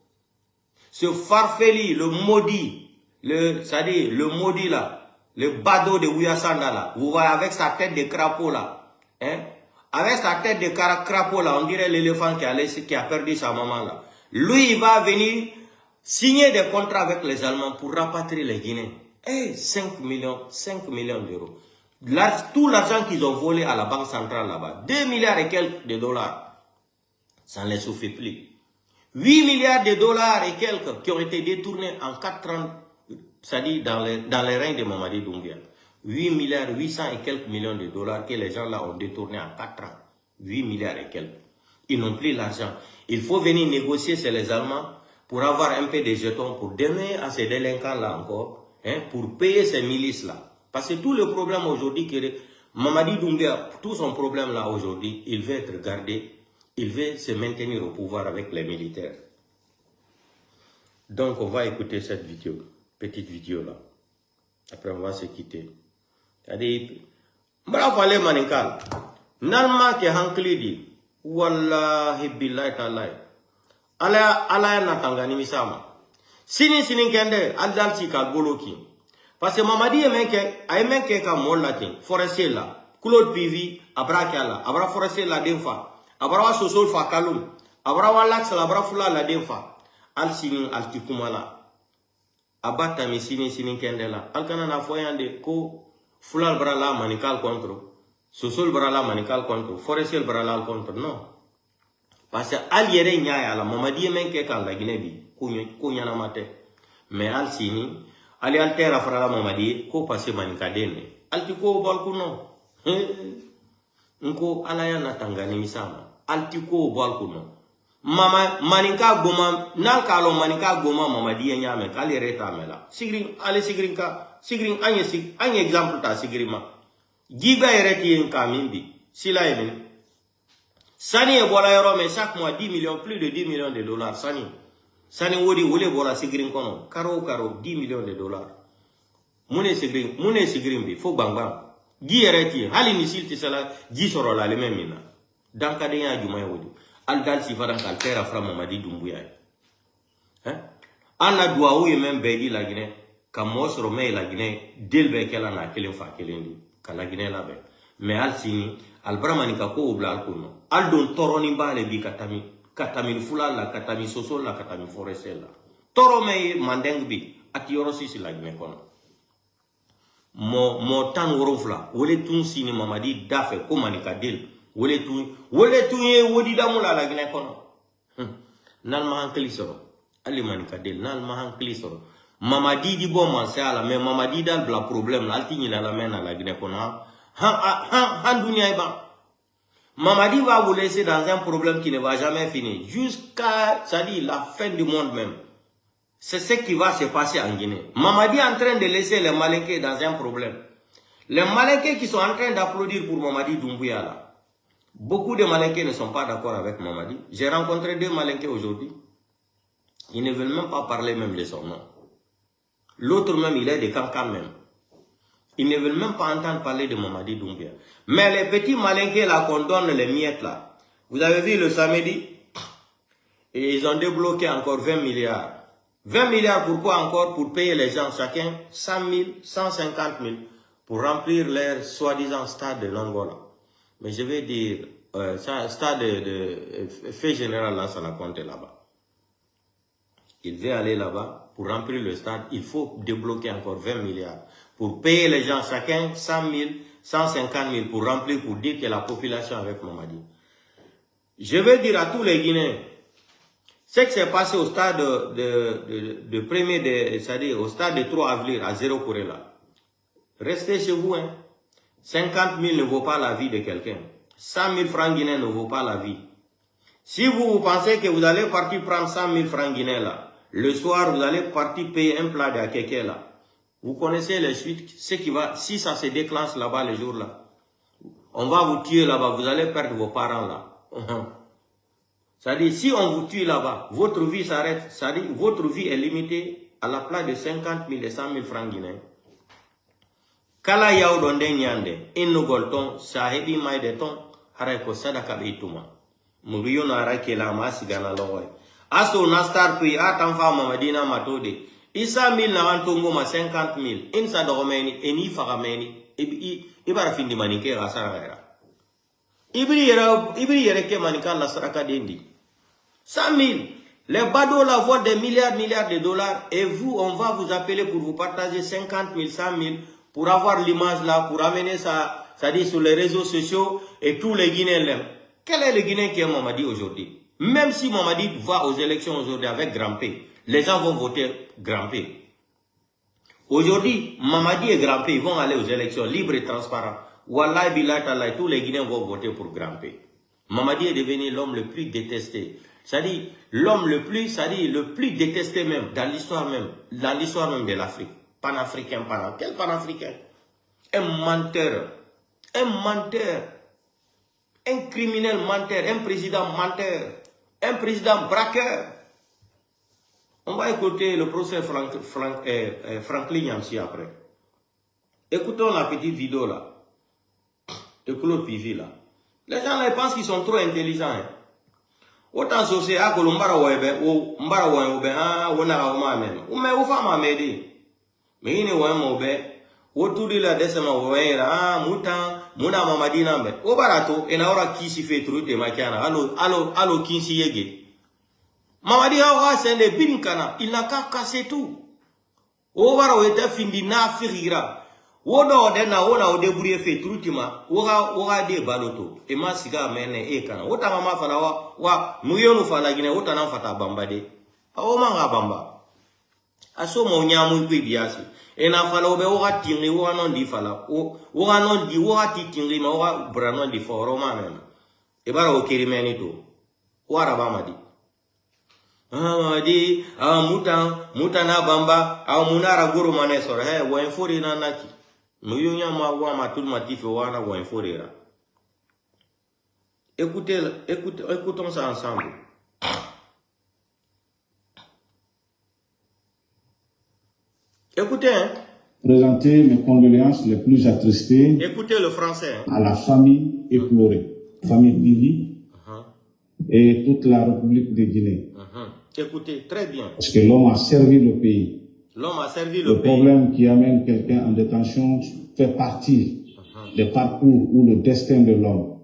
Ce farfeli, le maudit, c'est-à-dire le maudit là, le badaud de Ouyasanda là, vous voyez avec sa tête de crapaud là, hein? Avec sa tête de crapaud là, on dirait l'éléphant qui a perdu sa maman là. Lui, il va venir signer des contrats avec les Allemands pour rapatrier les Guinéens. Et 5 millions d'euros. Tout l'argent qu'ils ont volé à la banque centrale là-bas, 2 milliards et quelques de dollars, ça ne les suffit plus. 8 milliards de dollars et quelques qui ont été détournés en 4 ans, c'est-à-dire dans les règnes de Mamadi Doumbouya. 8 milliards, 800 et quelques millions de dollars que les gens là ont détournés en 4 ans. 8 milliards et quelques. Ils n'ont plus l'argent. Il faut venir négocier chez les Allemands pour avoir un peu de jetons, pour donner à ces délinquants-là encore, hein, pour payer ces milices-là. Parce que tout le problème aujourd'hui, Mamadi Doumbouya, tout son problème là aujourd'hui, il veut être gardé, il veut se maintenir au pouvoir avec les militaires. Donc on va écouter cette vidéo, petite vidéo là. Après on va se quitter. C'est-à-dire, bravo les manikal. Nalma ke hanklidi, wallahi billahi ta'ala. Ala na tangani misama. Sini kende aldal si ka goloki. Parce que Mamadi aymenke ka mollatin, forestier là, Claude Pivi, abra kala, abra forestier la denfa, abra sosol fa kalum, abra walax la abra fula la denfa. Al sini al tikumala. Abata mi sini kende la. Al kana na foyande ko fulal brala manikal contre, sosol brala manikal contre, forestier brala contre, non. Parce que al yere nyaya la Mamadi menke kan la Guinée ko nyana mate. Mais al sini ali altera frala Mamadi ko passe manikadene. Al tiko balku non. Nko alaya na tangani misama. Al tiko balku non. Mama manika goma nal kalo manika goma Mamadi nyame kali reta mela. Sigrin anye exemple ta sigrima. Giga ereti en kamimbi. Sila yemin. Sani e bola euro mais chaque mois 10 millions, plus de 10 millions de dollars. Sani wodi wole bola sigrin kono. Karo 10 millions de dollars. Mune sigrin bi. Fo bang. Gi ereti. Hali nisil tisala gi soro la le memina. Danka de ya juma wodi. Al dal si fadan kal terra fra Mamadi Doumbouya. Hein? Anna duaou ye men bedi la Guinée. Kamos Romé la Guinée. Delbe kela na kelen fa kelendi. Kala Guinée la be. Mais al sini al bramanika ko obla al kuno. Al don toroni mbale bi katami fula la katami soso la katami forestier la. Toro me mandeng bi ati yoro sisi la Guinée kono. Mo tan worofla wole tun sini Mamadi dafe ko manika del wole tun ye wodi damula la Guinée kono. Nal ma hankli soro ali manika del nal ma hankli soro Mamadi di bo man se ala mais Mamadi dal bla problème la altini la mena la Guinée kono han dunia ba Mamadi va vous laisser dans un problème qui ne va jamais finir. Jusqu'à, c'est-à-dire la fin du monde même. C'est ce qui va se passer en Guinée. Mamadi est en train de laisser les Malinqués dans un problème. Les Malinqués qui sont en train d'applaudir pour Mamadi Doumbouya là. Beaucoup de Malinqués ne sont pas d'accord avec Mamadi. J'ai rencontré 2 Malinqués aujourd'hui. Ils ne veulent même pas parler même de son nom. L'autre même, il est de Cancan même. Ils ne veulent même pas entendre parler de Mamadi Doumbouya. Mais les petits Malinqués là qu'on donne les miettes là. Vous avez vu le samedi? Et ils ont débloqué encore 20 milliards. 20 milliards pourquoi encore? Pour payer les gens chacun 100 000, 150 000 pour remplir leur soi-disant stade de l'Angola. Mais je vais dire, stade de fait général là, ça n'a compté là-bas. Il veut aller là-bas pour remplir le stade. Il faut débloquer encore 20 milliards pour payer les gens chacun 100 000, 150 000 pour remplir, pour dire que la population avec Mamadi. Je veux dire à tous les Guinéens, ce qui s'est passé au stade de premier, c'est-à-dire au stade de 3 avril à 0 Kourela. Restez chez vous. Hein. 50 000 ne vaut pas la vie de quelqu'un. 100 000 francs guinéens ne vaut pas la vie. Si vous pensez que vous allez partir prendre 100 000 francs guinéens là, le soir vous allez partir payer un plat de akeke là. Vous connaissez les suites, ce qui va, si ça se déclenche là-bas le jour là, on va vous tuer là-bas, vous allez perdre vos parents là. C'est-à-dire, si on vous tue là-bas, votre vie s'arrête. C'est-à-dire, votre vie est limitée à la place de 50 000 et 100 000 francs guinéens. Kala yaw donde nyande, inno golton, sahebi maide ton, harako sadaka beituma. Mugiyo na rake la masigana lowe. Aso nastar puis atanfa mamadina matode. Isa 1000 na wantongo ma 50 000. Insa doromeni, eni farameni, ibara findi manike rasara. Ibri yere ke manika la saraka dendi. 100 000. Les badauds la voient des milliards de dollars. Et vous, on va vous appeler pour vous partager 50 000, 100 000. Pour avoir l'image là, pour amener ça, c'est-à-dire sur les réseaux sociaux. Et tous les Guinéens l'aiment. Quel est le Guinéen qui est Mamadi aujourd'hui? Même si Mamadi va aux élections aujourd'hui avec Grand P, les gens vont voter Grand P. Aujourd'hui, Mamadi et Grand P, ils vont aller aux élections libres et transparentes. Wallahi billahi ta'ala, tous les Guinéens vont voter pour Grand P. Mamadi est devenu l'homme le plus détesté. C'est-à-dire, l'homme le plus détesté même, dans l'histoire même de l'Afrique. Panafricain, quel panafricain? Un menteur, un criminel menteur, un président menteur, un président braqueur. On va écouter le procès Franklin Yamsi après. Écoutons la petite vidéo là. De Claude Pivi là. Les gens là, ils pensent qu'ils sont trop intelligents. Hein. Autant c'est à Colombara ou Mbara ou Ben, ou Nara même. Ou mais ou femme à m'aider. Mais il n'est pas mauvais. Autour de la décembre, Mouna Mamadi Nambe. Au barato, et n'a qui s'y fait truc de Makana. Allo, qui s'y yégue. Mamadi Awa, c'est le Binkana. Il n'a qu'à casser tout. Au barato, était fini na firira. Wodo dena wona o débrouiller fait trutima ora de baloto e masiga mene e kana wota mama fana wa muyonu fana gine wota na fata bamba de awo manga bamba aso mo nyamu kwi biasi e na fala obe ora tingi wa non di fala o ora non di wa tingi ma ora brano di foro ma men e bara o kirimeni to wara bamadi di muta na bamba a munara guru manesora he wa infori na naki. Écoutons ça ensemble. Écoutez, hein. Présenter mes condoléances les plus attristées. Écoutez le français. Hein. À la famille éplorée, famille Bivi et toute la République de Guinée. Écoutez, très bien. Parce que l'homme a servi le pays. L'homme a servi le pays. Le problème qui amène quelqu'un en détention fait partie des parcours ou le destin de l'homme.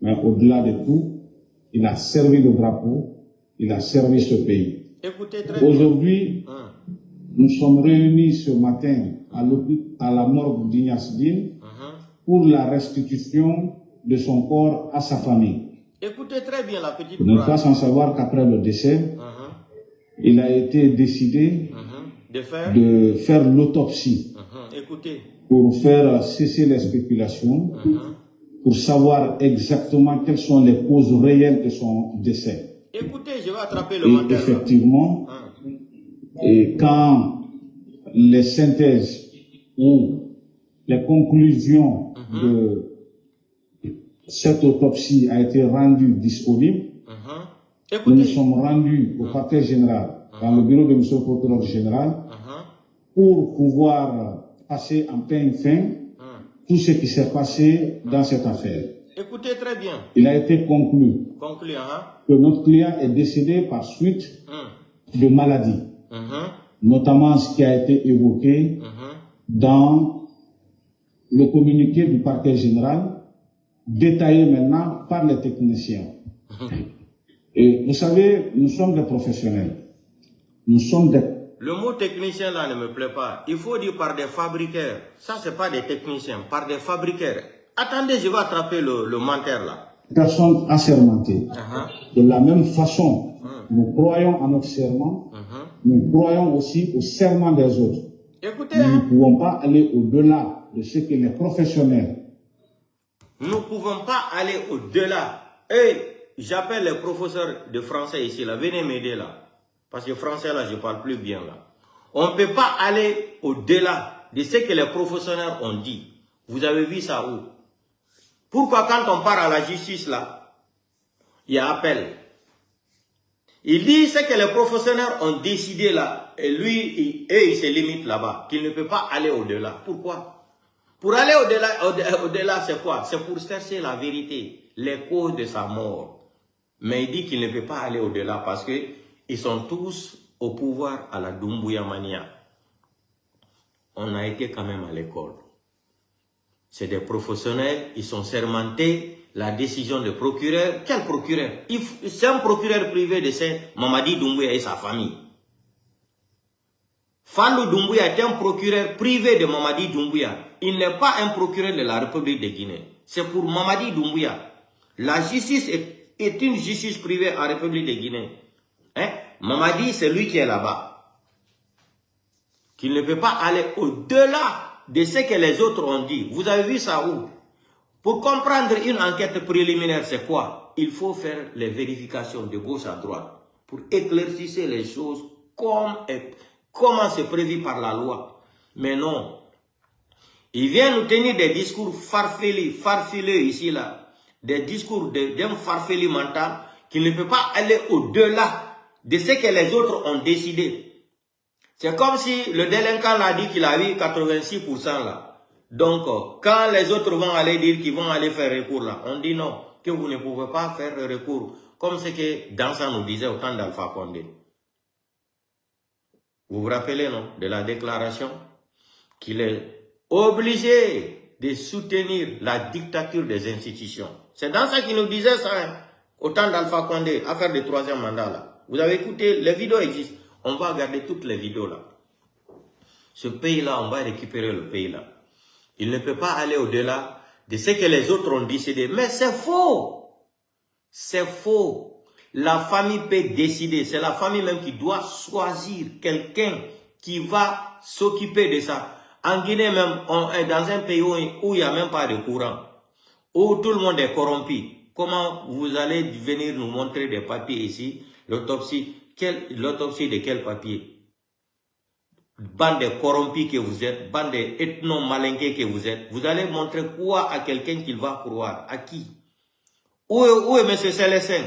Mais au-delà de tout, il a servi le drapeau, il a servi ce pays. Aujourd'hui, nous sommes réunis ce matin à la morgue d'Ignace-Dine pour la restitution de son corps à sa famille. Écoutez très bien la petite. Vous n'êtes pas sans savoir qu'après le décès, il a été décidé de faire l'autopsie pour faire cesser les spéculations, pour savoir exactement quelles sont les causes réelles de son décès. Écoutez, je vais attraper le Et mental. effectivement, et quand les synthèses ou les conclusions de cette autopsie a été rendues disponibles, nous nous sommes rendus au parquet général, dans le bureau de M. le procureur général, pour pouvoir passer en peine fin tout ce qui s'est passé dans cette affaire. Écoutez très bien. Il a été conclu que notre client est décédé par suite de maladie, notamment ce qui a été évoqué dans le communiqué du parquet général, détaillé maintenant par les techniciens. Et vous savez, nous sommes des professionnels. Nous sommes des... Le mot technicien là ne me plaît pas. Il faut dire par des fabriqueurs. Ça, c'est pas des techniciens, par des fabriqueurs. Attendez, je vais attraper le menteur là. Personnes assermentées. De la même façon, nous croyons à notre serment, nous croyons aussi au serment des autres. Écoutez, nous ne pouvons pas aller au-delà de ce que les professionnels. Nous ne pouvons pas aller au-delà. Et j'appelle les professeurs de français ici là, venez m'aider là. Parce que français là, je ne parle plus bien là. On ne peut pas aller au-delà de ce que les professionnels ont dit. Vous avez vu ça où? Pourquoi quand on part à la justice là, il y a appel. Il dit ce que les professionnels ont décidé là, et lui, il se limite là-bas, qu'il ne peut pas aller au-delà. Pourquoi? Pour aller au-delà, c'est quoi? C'est pour chercher la vérité, les causes de sa mort. Mais il dit qu'il ne peut pas aller au-delà parce que ils sont tous au pouvoir à la Doumbouya Mania. On a été quand même à l'école. C'est des professionnels, ils sont sermentés. La décision du procureur, quel procureur? C'est un procureur privé de Saint-Mamadi Doumbouya et sa famille. Fallou Doumbouya est un procureur privé de Mamadi Doumbouya. Il n'est pas un procureur de la République de Guinée. C'est pour Mamadi Doumbouya. La justice est une justice privée en République de Guinée. Hein? Mamadi, c'est lui qui est là-bas. Qu'il ne peut pas aller au-delà de ce que les autres ont dit. Vous avez vu ça où? Pour comprendre une enquête préliminaire, c'est quoi? Il faut faire les vérifications de gauche à droite pour éclaircir les choses comment c'est prévu par la loi. Mais non. Il vient nous tenir des discours farfelus ici, là. Des discours d'un farfelu mental qui ne peut pas aller au-delà de ce que les autres ont décidé. C'est comme si le délinquant l'a dit qu'il a eu 86% là. Donc, quand les autres vont aller dire qu'ils vont aller faire recours là, on dit non, que vous ne pouvez pas faire recours. Comme ce que Dansa nous disait au temps d'Alpha Condé. Vous vous rappelez, non, de la déclaration qu'il est obligé de soutenir la dictature des institutions. C'est Dansa qui nous disait ça, hein, au temps d'Alpha Condé, affaire du 3e mandat là. Vous avez écouté, les vidéos existent. On va regarder toutes les vidéos là. Ce pays-là, on va récupérer le pays là. Il ne peut pas aller au-delà de ce que les autres ont décidé. Mais c'est faux. C'est faux. La famille peut décider. C'est la famille même qui doit choisir quelqu'un qui va s'occuper de ça. En Guinée même, on est dans un pays où il n'y a même pas de courant. Où tout le monde est corrompu. Comment vous allez venir nous montrer des papiers ici? L'autopsie. L'autopsie de quel papier? Bande de corrompus que vous êtes, bande d'ethno-malinqués que vous êtes, vous allez montrer quoi à quelqu'un qu'il va croire? À qui? Où est M. Célestin?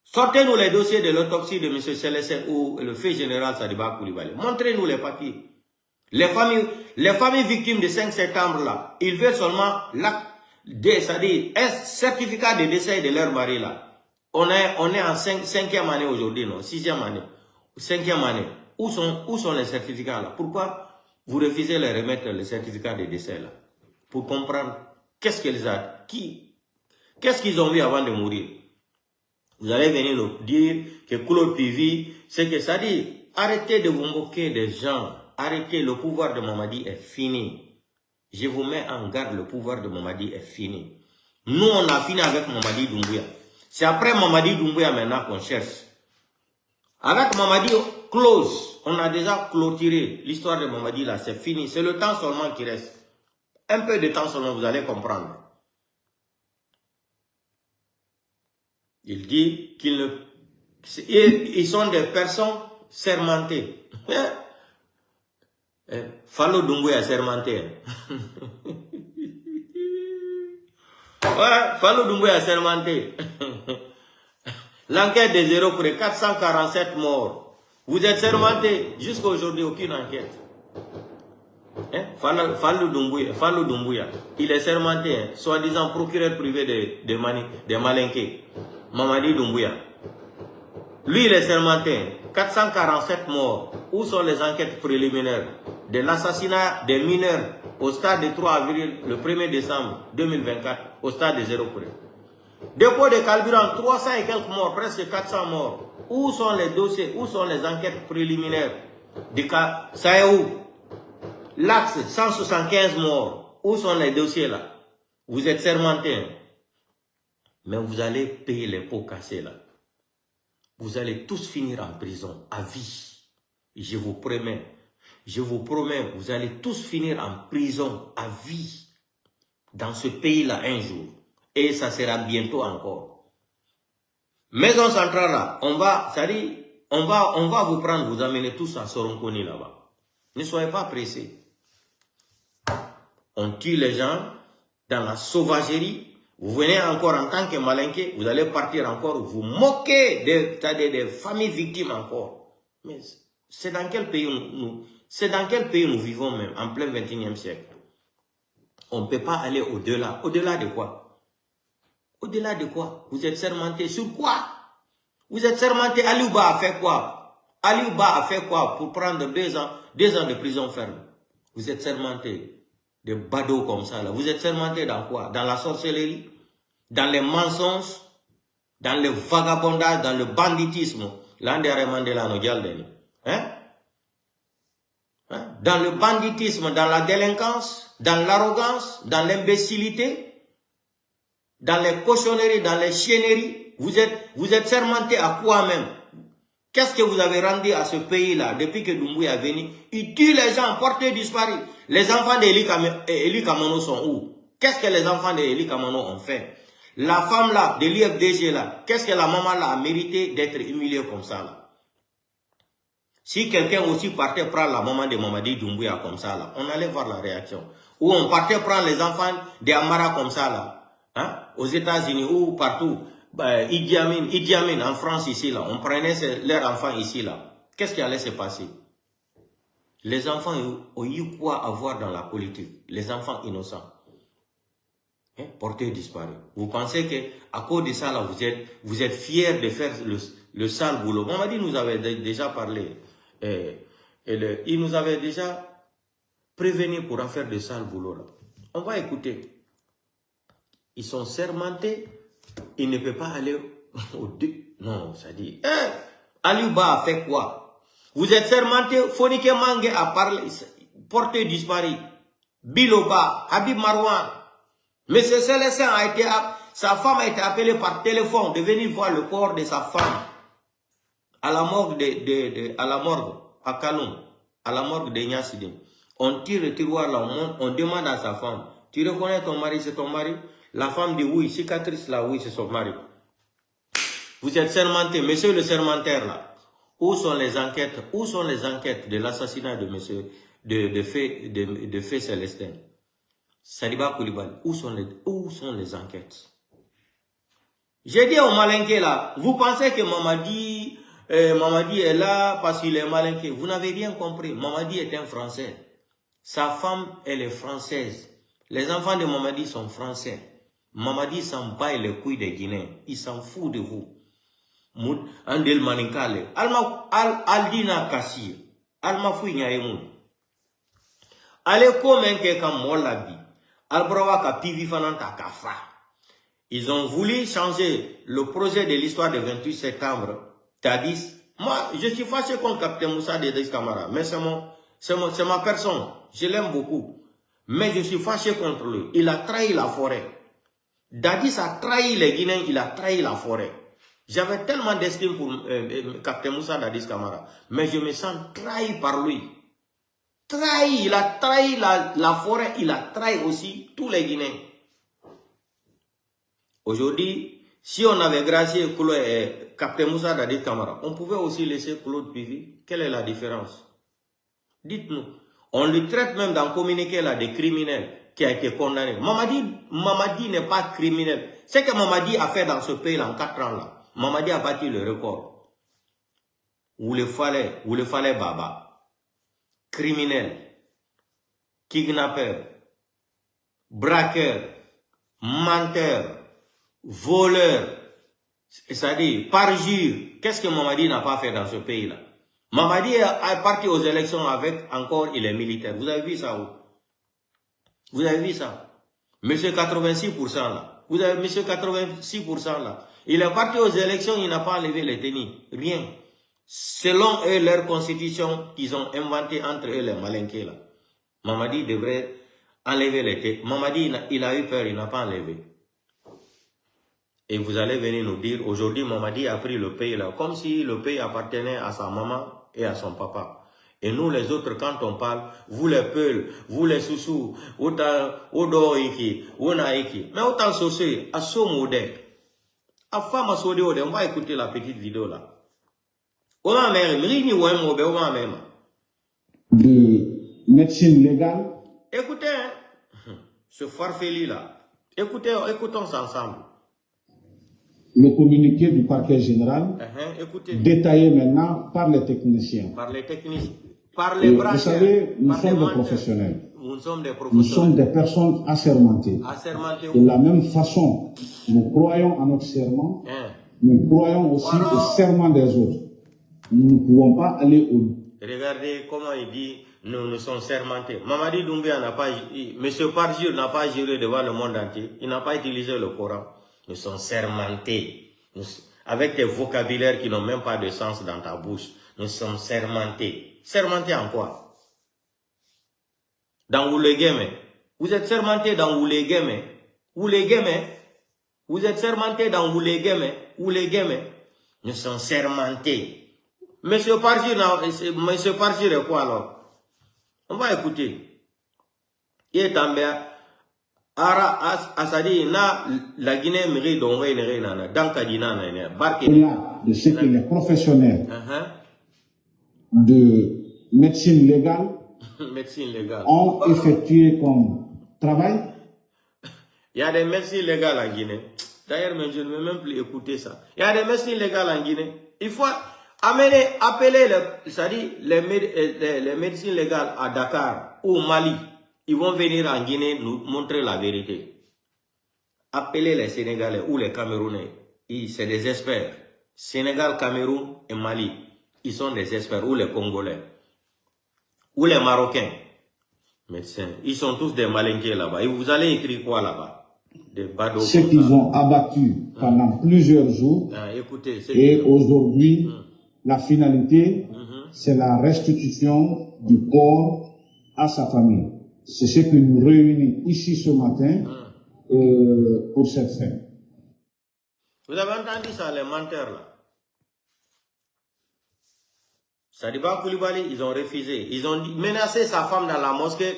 Sortez-nous les dossiers de l'autopsie de M. Célestin ou le fait général Sadiba Koulibaly. Montrez-nous les papiers. Les familles victimes de 5 septembre là, ils veulent seulement c'est-à-dire un certificat de décès de leur mari là. On est en 5e année aujourd'hui, non? 6e année. 5e année. Où sont les certificats là? Pourquoi vous refusez de les remettre les certificats de décès là? Pour comprendre qu'est-ce qu'ils ont vu avant de mourir. Vous allez venir nous dire que Claude Pivi, c'est que ça dit, arrêtez de vous moquer des gens. Arrêtez, le pouvoir de Mamadi est fini. Je vous mets en garde, le pouvoir de Mamadi est fini. Nous, on a fini avec Mamadi Doumbouya. C'est après Mamadi Doumbouya maintenant qu'on cherche. Avec Mamadi close, on a déjà clôturé l'histoire de Mamadi là, c'est fini. C'est le temps seulement qui reste. Un peu de temps seulement, vous allez comprendre. Il dit ils sont des personnes sermentées. Fallou Doumbouya sermenté. Ouais, Fallou Doumbouya sermenté. L'enquête des 0 près 447 morts. Vous êtes sermenté. Jusqu'à aujourd'hui, aucune enquête. Fallou Doumbouya, il est sermenté, soi-disant procureur privé de Malinké. Mamadi Doumbouya. Lui, il est sermenté. 447 morts. Où sont les enquêtes préliminaires de l'assassinat des mineurs au stade de 3 avril, le 1er décembre 2024, au stade de 0 près? Dépôt de carburant, 300 et quelques morts, presque 400 morts. Où sont les dossiers, où sont les enquêtes préliminaires du cas Saïou? L'axe, 175 morts. Où sont les dossiers là? Vous êtes sermentés. Mais vous allez payer les pots cassés là. Vous allez tous finir en prison, à vie. Je vous promets. Je vous promets, vous allez tous finir en prison, à vie. Dans ce pays-là, un jour. Et ça sera bientôt encore. Maison centrale là, on va vous prendre, vous amener tous à Soronkoni là-bas. Ne soyez pas pressés. On tue les gens dans la sauvagerie. Vous venez encore en tant que Malinké, vous allez partir encore, vous moquez des familles victimes encore. Mais c'est dans quel pays nous vivons même, en plein 21e siècle? On ne peut pas aller au-delà. Au-delà de quoi? Au-delà de quoi? Vous êtes sermenté sur quoi? Vous êtes sermenté. Aliouba a fait quoi? Aliouba a fait quoi pour prendre 2 ans de prison ferme? Vous êtes sermenté. Des badauds comme ça là. Vous êtes sermenté dans quoi? Dans la sorcellerie? Dans les mensonges? Dans le vagabondage? Dans le banditisme? Dans le banditisme, dans la délinquance, dans l'arrogance, dans l'imbécilité, dans les cochonneries, dans les chienneries. Vous êtes sermenté à quoi même? Qu'est-ce que vous avez rendu à ce pays-là depuis que Doumbouya est venu? Il tue les gens, portés disparus. Les enfants d'Eli Kamano sont où? Qu'est-ce que les enfants d'Eli Kamano ont fait? La femme là, de l'IFDG là, qu'est-ce que la maman là a mérité d'être humiliée comme ça là? Si quelqu'un aussi partait prendre la maman de Mamadi Doumbouya comme ça là, on allait voir la réaction. Ou on partait prendre les enfants des Amara comme ça là, hein? Aux États-Unis ou partout. Idi Amin en France ici là, on prenait leurs enfants ici là. Qu'est-ce qui allait se passer? Les enfants ont eu quoi à voir dans la politique? Les enfants innocents, portés disparus. Vous pensez que à cause de ça là, vous êtes fiers de faire le sale boulot? Mamadi nous avait déjà parlé. Il nous avait déjà prévenu pour faire de sale boulot là. On va écouter. Ils sont sermentés. Il ne peut pas aller au deux. Non, ça dit. Aliouba a fait quoi? Vous êtes sermenté. Fonike Mange a parlé, porté disparu. Biloba, Habib Marwan. M. Célestin sa femme a été appelée par téléphone de venir voir le corps de sa femme à la morgue à Kaloum, à la morgue de Niassidine. On tire le tiroir là, on demande à sa femme, tu reconnais ton mari, c'est ton mari? La femme dit oui, cicatrice là, oui, c'est son mari. Vous êtes sermenté, monsieur le sermentaire là. Où sont les enquêtes? Où sont les enquêtes de l'assassinat de monsieur, de Fé Célestin? Saliba Koulibaly, où sont les enquêtes? J'ai dit au Malinké là, vous pensez que Mamadi est là parce qu'il est Malinké? Vous n'avez rien compris. Mamadi est un Français. Sa femme, elle est française. Les enfants de Mamadi sont français. Mamadi s'en bat les couilles des Guinéens. Il s'en fout de vous. Andel Maninkale. Aldina Kassi. Alma fouille Nyayemoun. Allez comme un comme Molabi. Albrawa ka pivi fananta kafa. Ils ont voulu changer le projet de l'histoire du 28 septembre. Tadis. Moi, je suis fâché contre Capitaine Moussa Dadis Camara. Mais c'est ma personne. Je l'aime beaucoup. Mais je suis fâché contre lui. Il a trahi la forêt. Dadis a trahi les Guinéens, il a trahi la forêt. J'avais tellement d'estime pour Capitaine Moussa Dadis Camara. Mais je me sens trahi par lui. trahi, il a trahi la forêt, il a trahi aussi tous les Guinéens. Aujourd'hui, si on avait gracié Captain Moussa Dadi Kamara, on pouvait aussi laisser Claude Pivi. Quelle est la différence? Dites-nous. On lui traite même dans le communiqué là des criminels qui a été condamné. Mamadi n'est pas criminel. Ce que Mamadi a fait dans ce pays là en 4 ans là, Mamadi a battu le record. Où le fallait Baba. Criminel, kidnappeur, braqueur, menteur, voleur, c'est-à-dire parjure. Qu'est-ce que Mamadi n'a pas fait dans ce pays-là? Mamadi est parti aux élections avec encore, il est militaire. Vous avez vu ça où? Vous avez vu ça? Monsieur 86% là. Vous avez monsieur 86% là. Il est parti aux élections, il n'a pas enlevé les tenues. Rien. Selon eux, leur constitution qu'ils ont inventée entre eux, les malinqués là. Mamadi devrait enlever les tenues. Mamadi, il a eu peur, il n'a pas enlevé. Et vous allez venir nous dire, aujourd'hui, Mamadi a pris le pays là, comme si le pays appartenait à sa maman et à son papa. Et nous, les autres, quand on parle, vous les peuls, vous les soussous, autant, odoiki, onaiki, mais autant saucé, à ce modèle. À femme à sauder, on va écouter la petite vidéo là. De médecine légale. Écoutez, hein, ce farfelu là. Écoutons ensemble. Le communiqué du parquet général, détaillé maintenant par les techniciens. Par les techniciens. Par les branches. Vous savez, nous sommes des professionnels. Nous sommes des personnes assermentées. De la même façon, nous croyons à notre serment, nous croyons aussi au serment des autres. Nous ne pouvons pas aller au... Regardez comment il dit, nous sommes sermentés. Mamadi Doumbia n'a pas, M. Parjure n'a pas juré devant le monde entier. Il n'a pas utilisé le Coran. Nous sommes sermentés. Avec des vocabulaires qui n'ont même pas de sens dans ta bouche. Nous sommes sermentés. Sermentés en quoi? Dans Oulegeme. Vous êtes sermentés dans Oulegeme. Oulegeme. Vous êtes sermentés dans Oulegeme. Oulegeme. Nous sommes sermentés. Monsieur Parjure est quoi alors? On va écouter. Il est en bas. La Guinée mérite de ce que les professionnels de médecine légale ont effectué comme travail. Il y a des médecines légales en Guinée. D'ailleurs, je ne veux même plus écouter ça. Il y a des médecines légales en Guinée. Il faut appeler les médecines légales à Dakar ou au Mali. Ils vont venir en Guinée nous montrer la vérité. Appelez les Sénégalais ou les Camerounais. C'est des experts. Sénégal, Cameroun et Mali. Ils sont des experts. Ou les Congolais. Ou les Marocains. Médecins. Ils sont tous des malinqués là-bas. Et vous allez écrire quoi là-bas? Des badauds. Ce qu'ils ont abattu pendant plusieurs jours. Écoutez, et aujourd'hui, la finalité, c'est la restitution du corps à sa famille. C'est ce que nous réunissons ici ce matin pour cette fin. Vous avez entendu ça, les menteurs là? Sadiba Koulibaly, ils ont refusé. Ils ont menacé sa femme dans la mosquée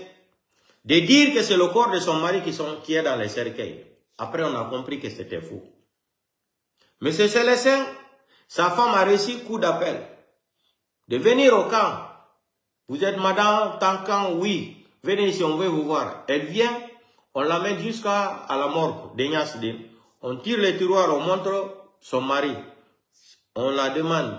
de dire que c'est le corps de son mari qui est dans les cercueils. Après, on a compris que c'était faux. Monsieur Célestin, sa femme a reçu coup d'appel de venir au camp. Vous êtes madame Tankan, oui. Venez ici, on veut vous voir. Elle vient, on l'amène jusqu'à la morgue d'Enyasdin. On tire les tiroirs, on montre son mari. On la demande.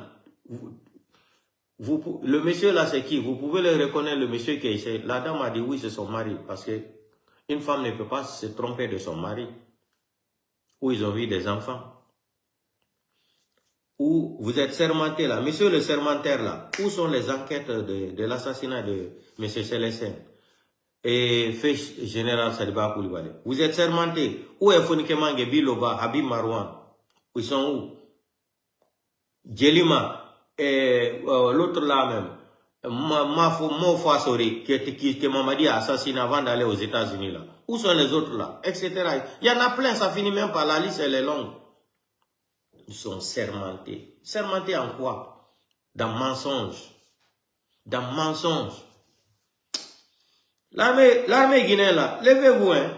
Le monsieur là, c'est qui? Vous pouvez le reconnaître, le monsieur qui est ici. La dame a dit oui, c'est son mari. Parce que une femme ne peut pas se tromper de son mari. Ou ils ont vu des enfants. Ou vous êtes sermenté là. Monsieur le sermentaire là, où sont les enquêtes de l'assassinat de monsieur Célestin? Et fait général Sadiba Koulibaly. Vous êtes sermenté. Où est Fonikemangue, Biloba, Habib Marouane? Ils sont où? Djelima et l'autre là même, Mofa Sori, que Mamadi a assassiné avant d'aller aux États-Unis là. Où sont les autres là? Etc. Il y en a plein, ça finit même par la liste, elle est longue. Ils sont sermentés. Sermentés en quoi? Dans mensonge. Dans mensonge. L'armée guinéenne là, levez-vous, hein.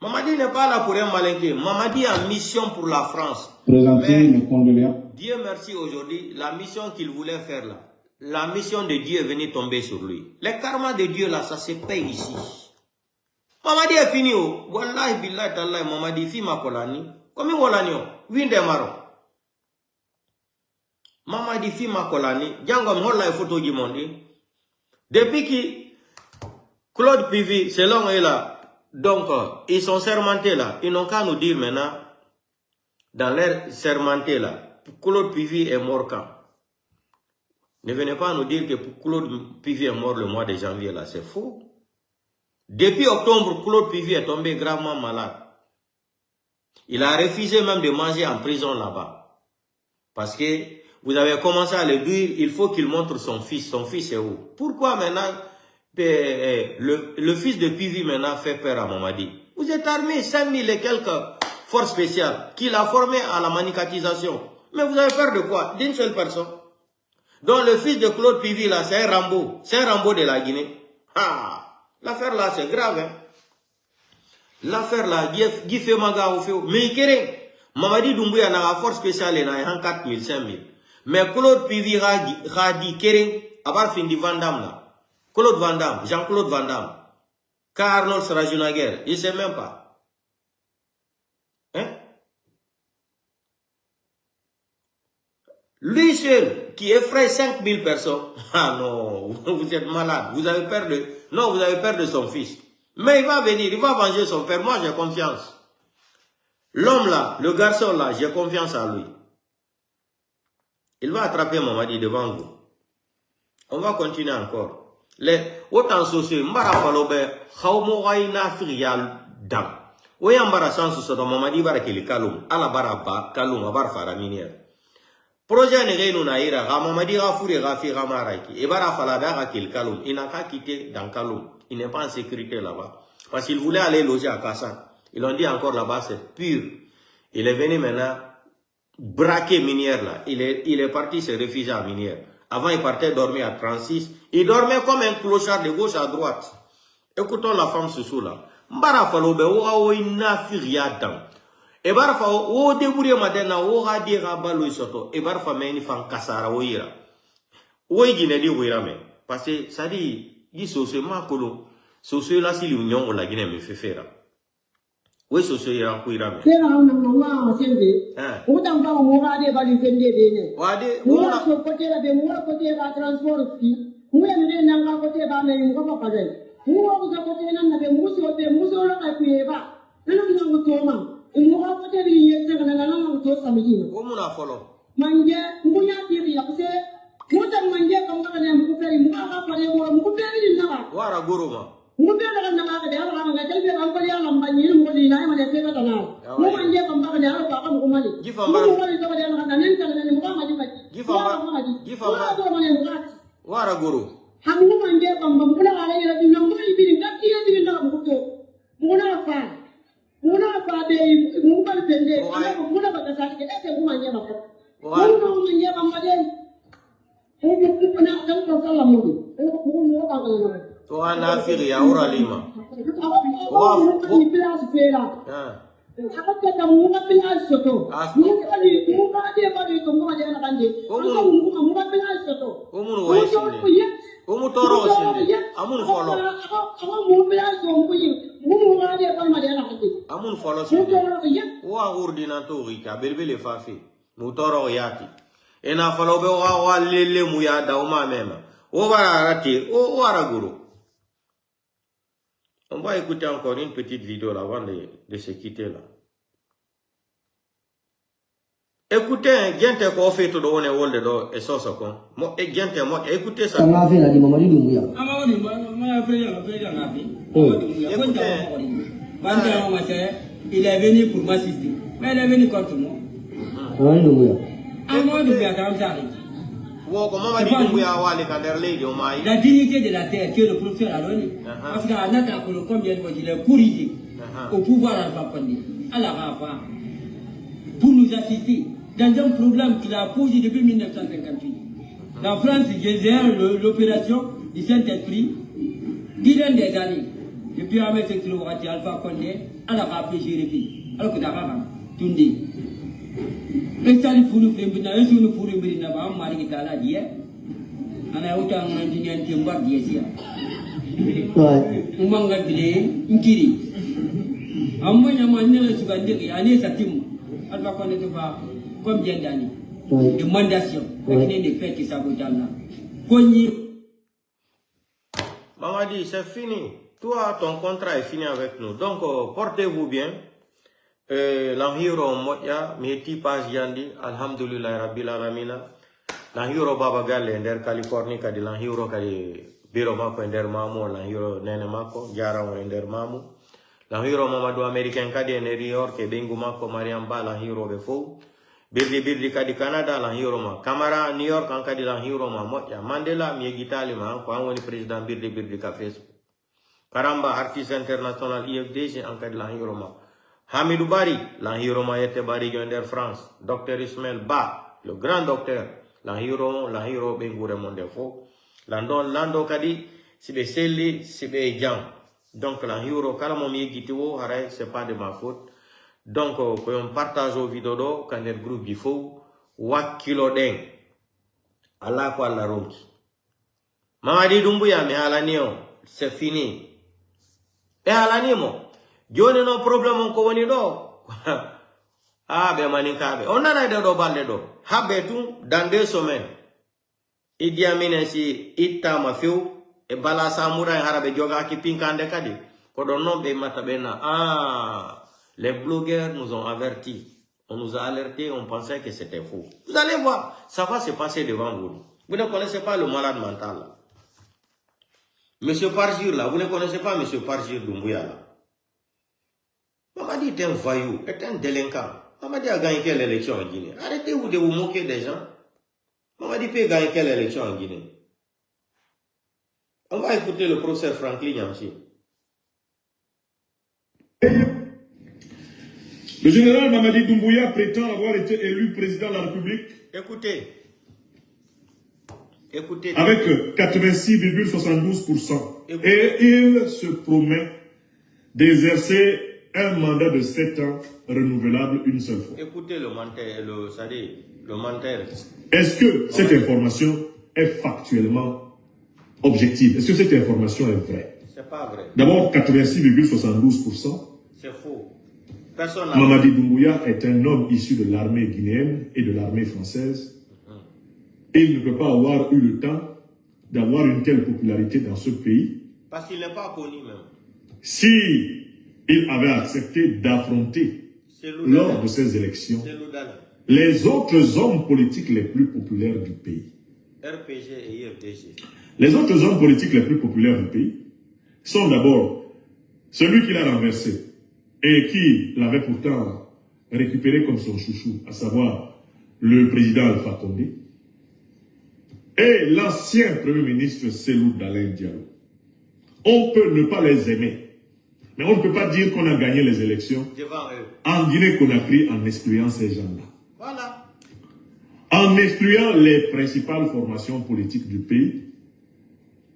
Mamadi n'est pas là pour un malinqué. Mamadi a mission pour la France. Présenter mes condoléances. Dieu merci aujourd'hui, la mission qu'il voulait faire là, la mission de Dieu est venue tomber sur lui. Les karma de Dieu là, ça se paye ici. Mamadi est fini. Wallahi billahi tallahi Mamadi fi ma kolani. Comme wolani winde maro. Mamadi fi ma kolani. Django mhola e photo du monde. Depuis que Claude Pivi, selon eux là, donc ils sont sermentés là, ils n'ont qu'à nous dire maintenant, dans leur sermenté là, Claude Pivi est mort quand? Ne venez pas nous dire que Claude Pivi est mort le mois de janvier là, c'est faux. Depuis octobre, Claude Pivi est tombé gravement malade. Il a refusé même de manger en prison là-bas. Parce que vous avez commencé à le dire, il faut qu'il montre son fils. Son fils est où? Pourquoi maintenant le fils de Pivi maintenant fait peur à Mamadi? Vous êtes armé 5000 et quelques forces spéciales qu'il a formé à la manicatisation. Mais vous avez peur de quoi? D'une seule personne. Donc le fils de Claude Pivi là, c'est un Rambo. C'est un Rambo de la Guinée. Ah! L'affaire là, c'est grave. Hein? L'affaire là, Guy fait maga au fait. Mais il kéré. Mamadi Doumbouya n'a la force spéciale et n'a 4000, 5000. Mais Claude Pivi a dit kéré, à part fin du Vandam là. Claude Vandam, Jean-Claude Vandam. Car Arnold sera joué la guerre. Il ne sait même pas. Hein? Lui seul, qui effraie 5000 personnes. Ah non, vous êtes malade. Vous avez peur de... Non, vous avez peur de son fils. Mais il va venir, il va venger son père. Moi, j'ai confiance. L'homme là, le garçon là, j'ai confiance en lui. Il va attraper Mamadi devant vous. On va continuer encore. Les autant sociaux, mbara falobe, khawmo wayna firial dam. Oya mbara sansu soto Mamadi bara kili kalum, ala bara ba kalum abar fara minière. Projet ne réunit na ira, Mamadi rafuri rafi ramaraiki. Et bara falada ra kili kalum, il n'a qu'à quitter dans kalum. Il n'est pas en sécurité là-bas. Parce qu'il voulait aller loger à Kassan. Ils ont dit encore là-bas, c'est pur. Il est venu maintenant braquer Minière là. Il est parti se réfugier à Minière. Avant, il partait dormir à 36. Il dormait comme un clochard de gauche à droite. Écoutons la femme sous là. Mbara falobe oa o ina firiadam. E barfa o debourir madena o radira balo isoto. E barfa meni fan kasara o ira. O igine di wirame. Parce que ça dit, il socio makolo. Socio là si l'union o la Guinée me fait faire. Oui, socio ira ko irame. C'est là on a sembe. O tam ba o rade bali fende bene. Wade o la so côté la be mo côté ba transport fi. Mo ya ne nanga côté ba me ngo pa kale. Mo ko côté na be muso la ka kueba. Nana ngo toma. Mo ko côté bi yese kana na ngo to samiji. Ko muna folo. Manje ngunya tiri ya kuse. Mo tam manje kam ka ne mo feri mo ka pare mo feri na. Wara goroma. Mungkin akan nama kerja orang nggak jadi orang kerja lamban ini mau di naik macam siapa tanah. Mau manja pembak kerja apa kamu kembali. Mau kembali ke kerja orang kanan kalau ni muka maju maju. Gifamba. Apa mana muka? Wara guru. Kamu manja pembak mula ada yang lebih nongol di piring kaki yang di piring kamu tu. Mula apa deh muka pendek. Mula pada saat kita saya manja apa. Mau manja pembak deh. Mau pernah kan pasal lamu. Mau apa kalau to ana firi ya ora lima wa ni place fera akata ta mu ka place soto mu ka de ba de to mu ja na kanje mu ka place soto o mu wo yesinde o mu toro sinde amun folo mu place so mu yi mu ka de ba ma ja na kanje amun folo sinde wa ordinateur ka berbele fafi mu toro yati ena folo be wa lele mu ya da o ma mema o bara rati o wara guru. On va écouter encore une petite vidéo là, avant de se quitter là. Écoutez, gente ko fait tout on est world do et ça kon. Mo e gente mo écoutez ça. On a fait la di Mamadi Doumbouya. Amawoni ma fait la ngapi. Écoutez. Banda on il est venu pour m'assister. Mais il est venu contre moi. Mamadi Doumbouya. Amawoni Doumbouya quand ça arrive. La dignité de la terre que le professeur a donné. Parce qu'à Nata, combien de fois il est corrigé au pouvoir à la Rafa pour nous assister dans un problème qu'il a posé depuis 1958. La France, j'ai l'opération du Saint-Esprit Dizaines des années. Depuis Ahmed Sekilo Wati Alpha Condé, à la rappelé Jérémy. Alors que Dakar, Tundi. Et ça, il faut nous faire une bonne chose, nous faut nous faire une bonne marque de la diète. On a autant d'ingénieurs qui ont pas d'ISIA. On m'a dit, on kiri. On m'a dit, on m'a dit, Alpha Condé ne va combien d'années de mandation avec des faits qui sabotent là. Mamadi, c'est fini. Toi, ton contrat est fini avec nous. Donc, portez-vous bien. L'enhiro moya, meti pas yandi, alhamdulillah rabbil alamina. L'enhiro baba galle nder Californie kadi l'enhiro kadi biro mako nder mamu, l'enhiro nene mako, jara o nder mamu. L'enhiro Mamadou américain kadi e New York e bengu mako Mariam Ba l'enhiro be fou. Birdi kadi Canada l'enhiro ma. Camara New York an kadi l'enhiro ma moya. Mandela mi egitali ma ko an woni président birdi ka Facebook. Karamba artiste international IFDG an kadi l'enhiro ma. Hamidou Bari, l'enhiro yete Bari Gender France. Docteur Ismaël Ba, le grand docteur. L'enhiro Bengoure Mondefo. Lando Kadi, Sibe Seli, Sibe Djang. Donc l'enhiro, Kalamomi Gitiwo, c'est pas de ma faute. Donc, quand on partage au vidéo, quand le groupe Bifo, Wakilo Den. Allah kwa la ronki. Mamadi Dumbuya, mais Alanio, c'est fini. Et Alanimo. Joni no problem ko woni do. Ah be maninkabe. On nana de do balde do. Habe tout dans 2 semaines. Idi Amin si itta ma fiu e bala samurai harabe joga ki pinkande kadi. Ko do non be matabena. Ah, les blogueurs nous ont avertis. On nous a alertés, on pensait que c'était faux. Vous allez voir, ça va se passer devant vous. Vous ne connaissez pas le malade mental là. Monsieur Parjir là, vous ne connaissez pas Monsieur Parjir Doumbouya là. Mamadi est un voyou, est un délinquant. Mamadi a gagné quelle élection en Guinée? Arrêtez-vous de vous moquer des gens. Mamadi peut gagner quelle élection en Guinée? On va écouter le professeur Franklin Yamsi. Le général Mamadi Doumbouya prétend avoir été élu président de la République. Écoutez. Avec 86,72%. Et il se promet d'exercer un mandat de 7 ans renouvelable une seule fois. Écoutez le menteur. Est-ce que cette information est factuellement objective? Est-ce que cette information est vraie? C'est pas vrai. D'abord, 86,72%. C'est faux. Personne Mamadi Doumbouya est un homme issu de l'armée guinéenne et de l'armée française. Il ne peut pas avoir eu le temps d'avoir une telle popularité dans ce pays. Parce qu'il n'est pas connu même. Si il avait accepté d'affronter lors de ces élections les autres hommes politiques les plus populaires du pays. RPG et IFDG. Les autres hommes politiques les plus populaires du pays sont d'abord celui qui l'a renversé et qui l'avait pourtant récupéré comme son chouchou, à savoir le président Alpha Condé, et l'ancien premier ministre Cellou Dalein Diallo. On peut ne pas les aimer, mais on ne peut pas dire qu'on a gagné les élections en Guinée-Conakry en excluant ces gens-là. Voilà. En excluant les principales formations politiques du pays,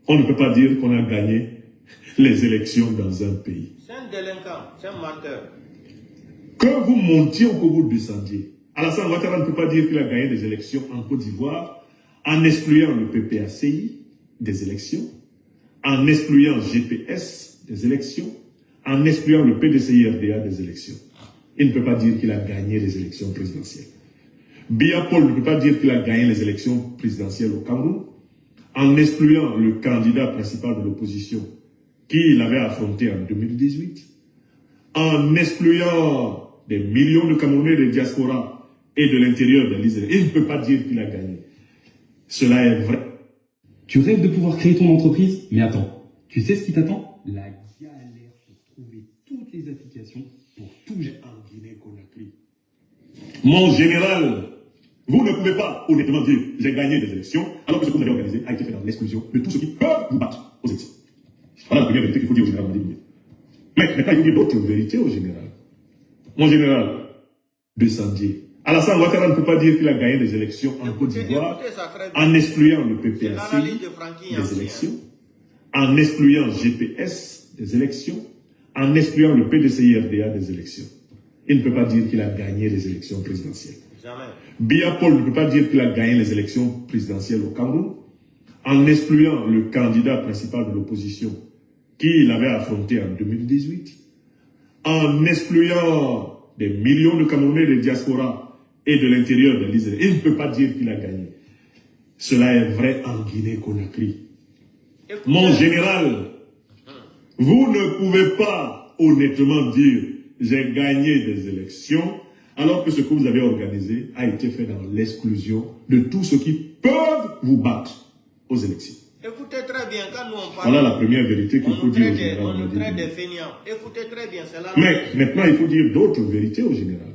on ne peut pas dire qu'on a gagné les élections dans un pays. C'est un délinquant, c'est un menteur. Que vous montiez ou que vous descendiez, Alassane Ouattara ne peut pas dire qu'il a gagné des élections en Côte d'Ivoire en excluant le PPACI des élections, en excluant GPS des élections, en excluant le PDCI-RDA des élections. Il ne peut pas dire qu'il a gagné les élections présidentielles. Biya Paul ne peut pas dire qu'il a gagné les élections présidentielles au Cameroun, en excluant le candidat principal de l'opposition qu'il avait affronté en 2018, en excluant des millions de Camerounais de diaspora et de l'intérieur de l'Israël. Il ne peut pas dire qu'il a gagné. Cela est vrai. Tu rêves de pouvoir créer ton entreprise? Mais attends, tu sais ce qui t'attend? La galère pour trouver toutes les applications pour tout gérer en Guinée-Conakry. Mon général, vous ne pouvez pas honnêtement dire j'ai gagné des élections alors que ce que vous avez organisé a été fait dans l'exclusion de tous ceux qui peuvent vous battre aux élections. Voilà la première vérité qu'il faut dire au général Mamadi Doumbouya. Mais maintenant, il faut dire d'autres vérités au général. Mon général, descendiez. Alassane Ouattara ne peut pas dire qu'il a gagné des élections en Côte d'Ivoire en excluant le PPAC des élections, en excluant GPS des élections, en excluant le PDCI-RDA des élections. Il ne peut pas dire qu'il a gagné les élections présidentielles. Jamais. Biya Paul ne peut pas dire qu'il a gagné les élections présidentielles au Cameroun, en excluant le candidat principal de l'opposition qu'il avait affronté en 2018, en excluant des millions de Camerounais de diaspora et de l'intérieur de l'Israël. Il ne peut pas dire qu'il a gagné. Cela est vrai en Guinée-Conakry. Mon général, vous ne pouvez pas honnêtement dire j'ai gagné des élections alors que ce que vous avez organisé a été fait dans l'exclusion de tous ceux qui peuvent vous battre aux élections. Écoutez très bien, quand nous on parle... Voilà la première vérité qu'il faut dire au général. On nous traite des feignants. Écoutez très bien, c'est là... Mais maintenant, il faut dire d'autres vérités au général.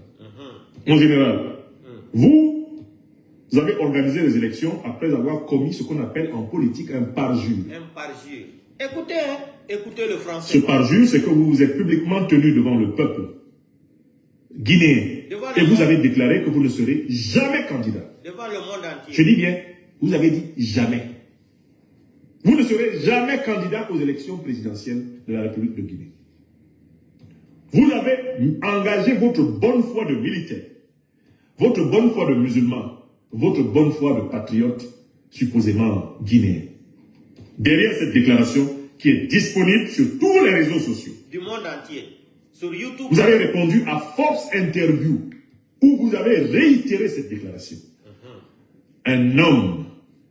Mon général, vous avez organisé les élections après avoir commis ce qu'on appelle en politique un parjure. Un parjure. Écoutez, hein, écoutez le français. Ce parjure, c'est que vous vous êtes publiquement tenu devant le peuple guinéen. Et vous avez déclaré que vous ne serez jamais candidat. Devant le monde entier. Je dis bien, vous avez dit jamais. Vous ne serez jamais candidat aux élections présidentielles de la République de Guinée. Vous avez engagé votre bonne foi de militaire, votre bonne foi de musulman, votre bonne foi de patriote, supposément guinéen. Derrière cette déclaration qui est disponible sur tous les réseaux sociaux, du monde entier, sur YouTube, vous avez répondu à Force Interview, où vous avez réitéré cette déclaration. Un homme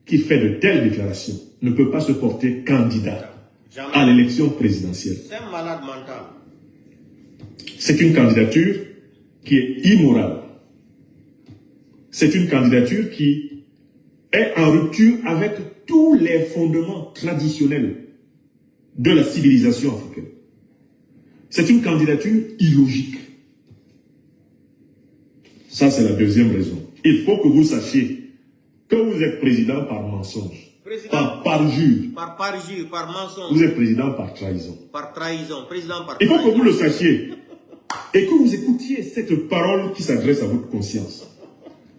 qui fait de telles déclarations ne peut pas se porter candidat à l'élection présidentielle. C'est un malade mental. C'est une candidature qui est immorale. C'est une candidature qui est en rupture avec tous les fondements traditionnels de la civilisation africaine. C'est une candidature illogique. Ça, c'est la deuxième raison. Il faut que vous sachiez que vous êtes président par mensonge, par parjure. Par parjure, par mensonge. Vous êtes président par trahison. Par trahison, président par Il faut trahison. que vous le sachiez. Et que vous écoutiez cette parole qui s'adresse à votre conscience.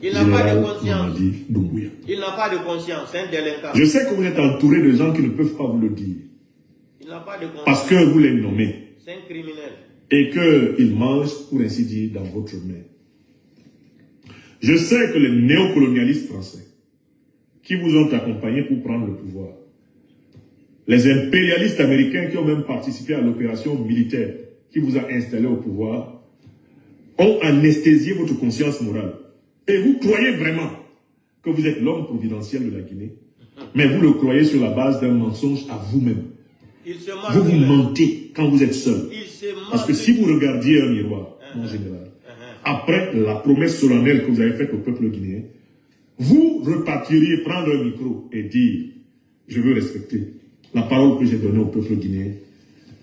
Il n'a pas de Général conscience. Mamadi Doumbouya. Il n'a pas de conscience, c'est un délinquant. Je sais que vous êtes entouré de gens qui ne peuvent pas vous le dire. Il n'a pas de conscience. Parce que vous les nommez. C'est un criminel. Et qu'ils mangent, pour ainsi dire, dans votre main. Je sais que les néocolonialistes français, qui vous ont accompagné pour prendre le pouvoir, les impérialistes américains qui ont même participé à l'opération militaire qui vous a installé au pouvoir, ont anesthésié votre conscience morale. Et vous croyez vraiment que vous êtes l'homme providentiel de la Guinée, mais vous le croyez sur la base d'un mensonge à vous-même. Vous vous mentez quand vous êtes seul. Parce que si vous regardiez un miroir, mon général, après la promesse solennelle que vous avez faite au peuple guinéen, vous repartiriez prendre un micro et dire « Je veux respecter la parole que j'ai donnée au peuple guinéen.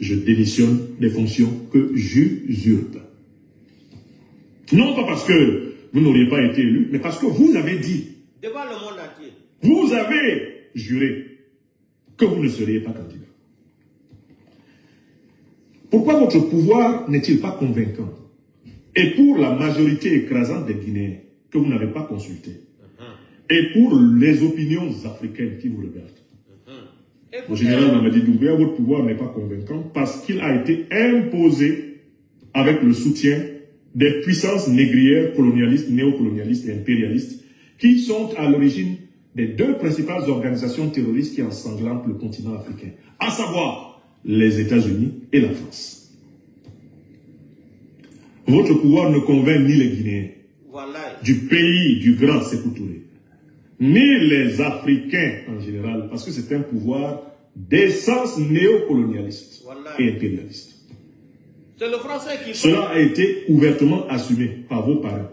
Je démissionne des fonctions que j'usurpe. » Non pas parce que vous n'auriez pas été élu, mais parce que vous avez dit, devant le monde entier, vous avez juré que vous ne seriez pas candidat. Pourquoi votre pouvoir n'est-il pas convaincant? Et pour la majorité écrasante des Guinéens que vous n'avez pas consulté, et pour les opinions africaines qui vous regardent, au général Mamadi Doumbouya, votre pouvoir n'est pas convaincant parce qu'il a été imposé avec le soutien des puissances négrières, colonialistes, néocolonialistes et impérialistes qui sont à l'origine des deux principales organisations terroristes qui ensanglantent le continent africain, à savoir les États-Unis et la France. Votre pouvoir ne convainc ni les Guinéens du pays du grand Sékou Touré, ni les Africains en général, parce que c'est un pouvoir d'essence néocolonialiste et impérialiste. C'est le français qui... Cela a été ouvertement assumé par vos parents.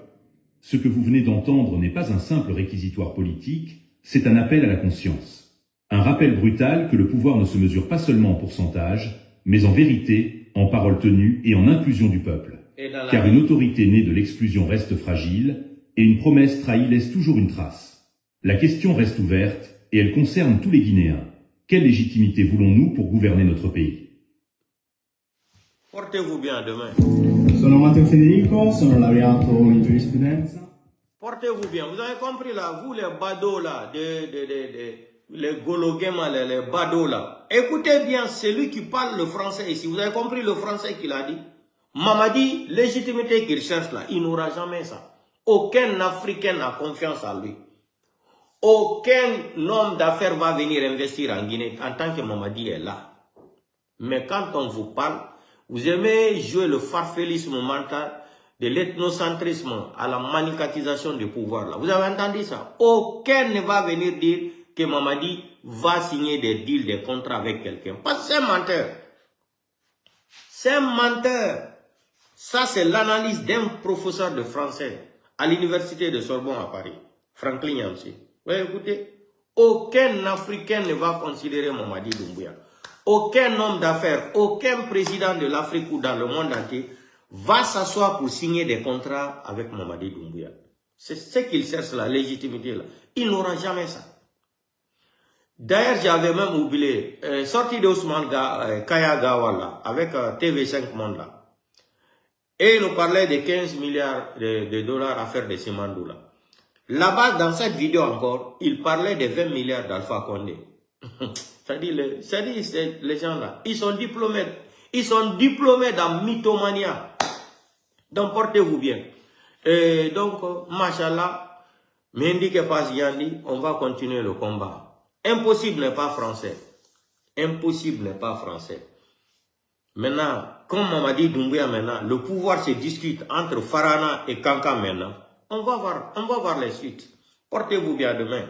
Ce que vous venez d'entendre n'est pas un simple réquisitoire politique, c'est un appel à la conscience. Un rappel brutal que le pouvoir ne se mesure pas seulement en pourcentage, mais en vérité, en parole tenue et en inclusion du peuple. Car une autorité née de l'exclusion reste fragile, et une promesse trahie laisse toujours une trace. La question reste ouverte, et elle concerne tous les Guinéens. Quelle légitimité voulons-nous pour gouverner notre pays? Portez-vous bien demain. Sono Matteo Federico, sono laureato in giurisprudenza. Portez-vous bien. Vous avez compris là, vous les badauds là, les Gologuema, les Bado là. Écoutez bien, c'est lui qui parle le français ici. Vous avez compris le français qu'il a dit? Mamadi, légitimité qu'il cherche là, il n'aura jamais ça. Aucun Africain n'a confiance en lui. Aucun homme d'affaires va venir investir en Guinée en tant que Mamadi est là. Mais quand on vous parle, vous aimez jouer le farfellisme mental de l'ethnocentrisme à la manicatisation du pouvoir là. Vous avez entendu ça? Aucun ne va venir dire que Mamadi va signer des deals, des contrats avec quelqu'un. Parce que c'est un menteur. C'est un menteur. Ça, c'est l'analyse d'un professeur de français à l'université de Sorbonne à Paris, Franklin Yamsi. Vous écoutez, aucun Africain ne va considérer Mamadi Doumbouya. Aucun homme d'affaires, aucun président de l'Afrique ou dans le monde entier va s'asseoir pour signer des contrats avec Mamadi Doumbouya. C'est ce qu'il cherche, la légitimité là. Il n'aura jamais ça. D'ailleurs, j'avais même oublié, sorti d'Ousmane Kaya Gawala avec TV5 Monde là. Et il nous parlait de 15 milliards de dollars à faire de Simandou là. Là-bas, dans cette vidéo encore, il parlait de 20 milliards d'Alpha Condé. C'est-à-dire, les gens là, ils sont diplômés. Ils sont diplômés dans mythomania. Donc, portez-vous bien. Et donc, machallah, Mendi Kepas Yandi, on va continuer le combat. Impossible n'est pas français. Impossible n'est pas français. Maintenant, comme Mamadi Doumbouya maintenant, le pouvoir se discute entre Farana et Kanka maintenant. On va voir les suites. Portez-vous bien demain.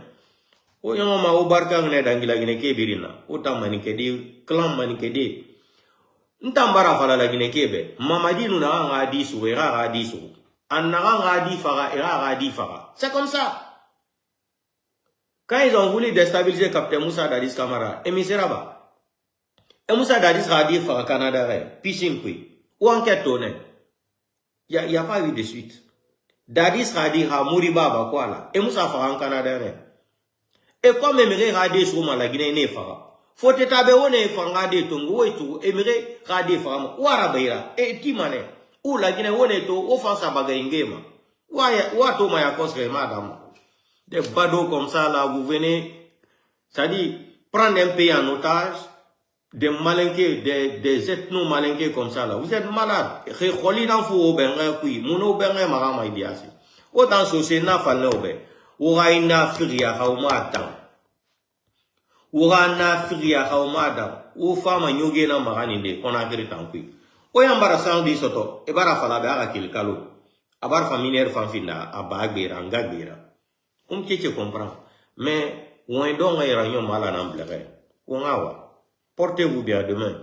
Oyama obarka ngene dangila gine kebirina. Ota manikedi, clan manikedi. Ntambara fala la gine kebe. Mamadi nous n'a nga disu, era disu. Anna nga di fara, era di fara. C'est comme ça. Quand ils ont voulu déstabiliser Captain Moussa Dadis Camara, Emiséraba. Et Moussa Dadis a dit fara Canada, piscine kui. Ou enquête tonne. Il n'y a pas eu de suite. Dadis a dit ha Mouriba quoi là. Et Moussa fara en Canada. Et comme Emiré radé sur la Guinée ne fera. Faut te taber on est fangade tongo et tout. Emiré radé fera. Ou arabeira. Et timane. Ou la Guinée on est tout. Offense à bagaingema. Ou to maya cosre madame. Des badauds comme ça là, vous venez. Ça dit, prendre un pays en otage. Des malinqués, des ethno-malinqués comme ça là. Vous êtes malade. Récholi dans fou au benre kui. Mouno benre marama idiasi. Autant saucer na falne au benre. Ouraina Firia Haumata. Ourana Firia Haumada. Ou femme nyoge na maraninde, qu'on a créé tant pis. Oyambara Sandi Soto, et bara falabara qu'il calo. Abar familière fanfina, abagbera, ngagbera. Tu comprends. Mais, ou un don à iranyon mal en amblere. Ou un awa. Portez-vous bien demain.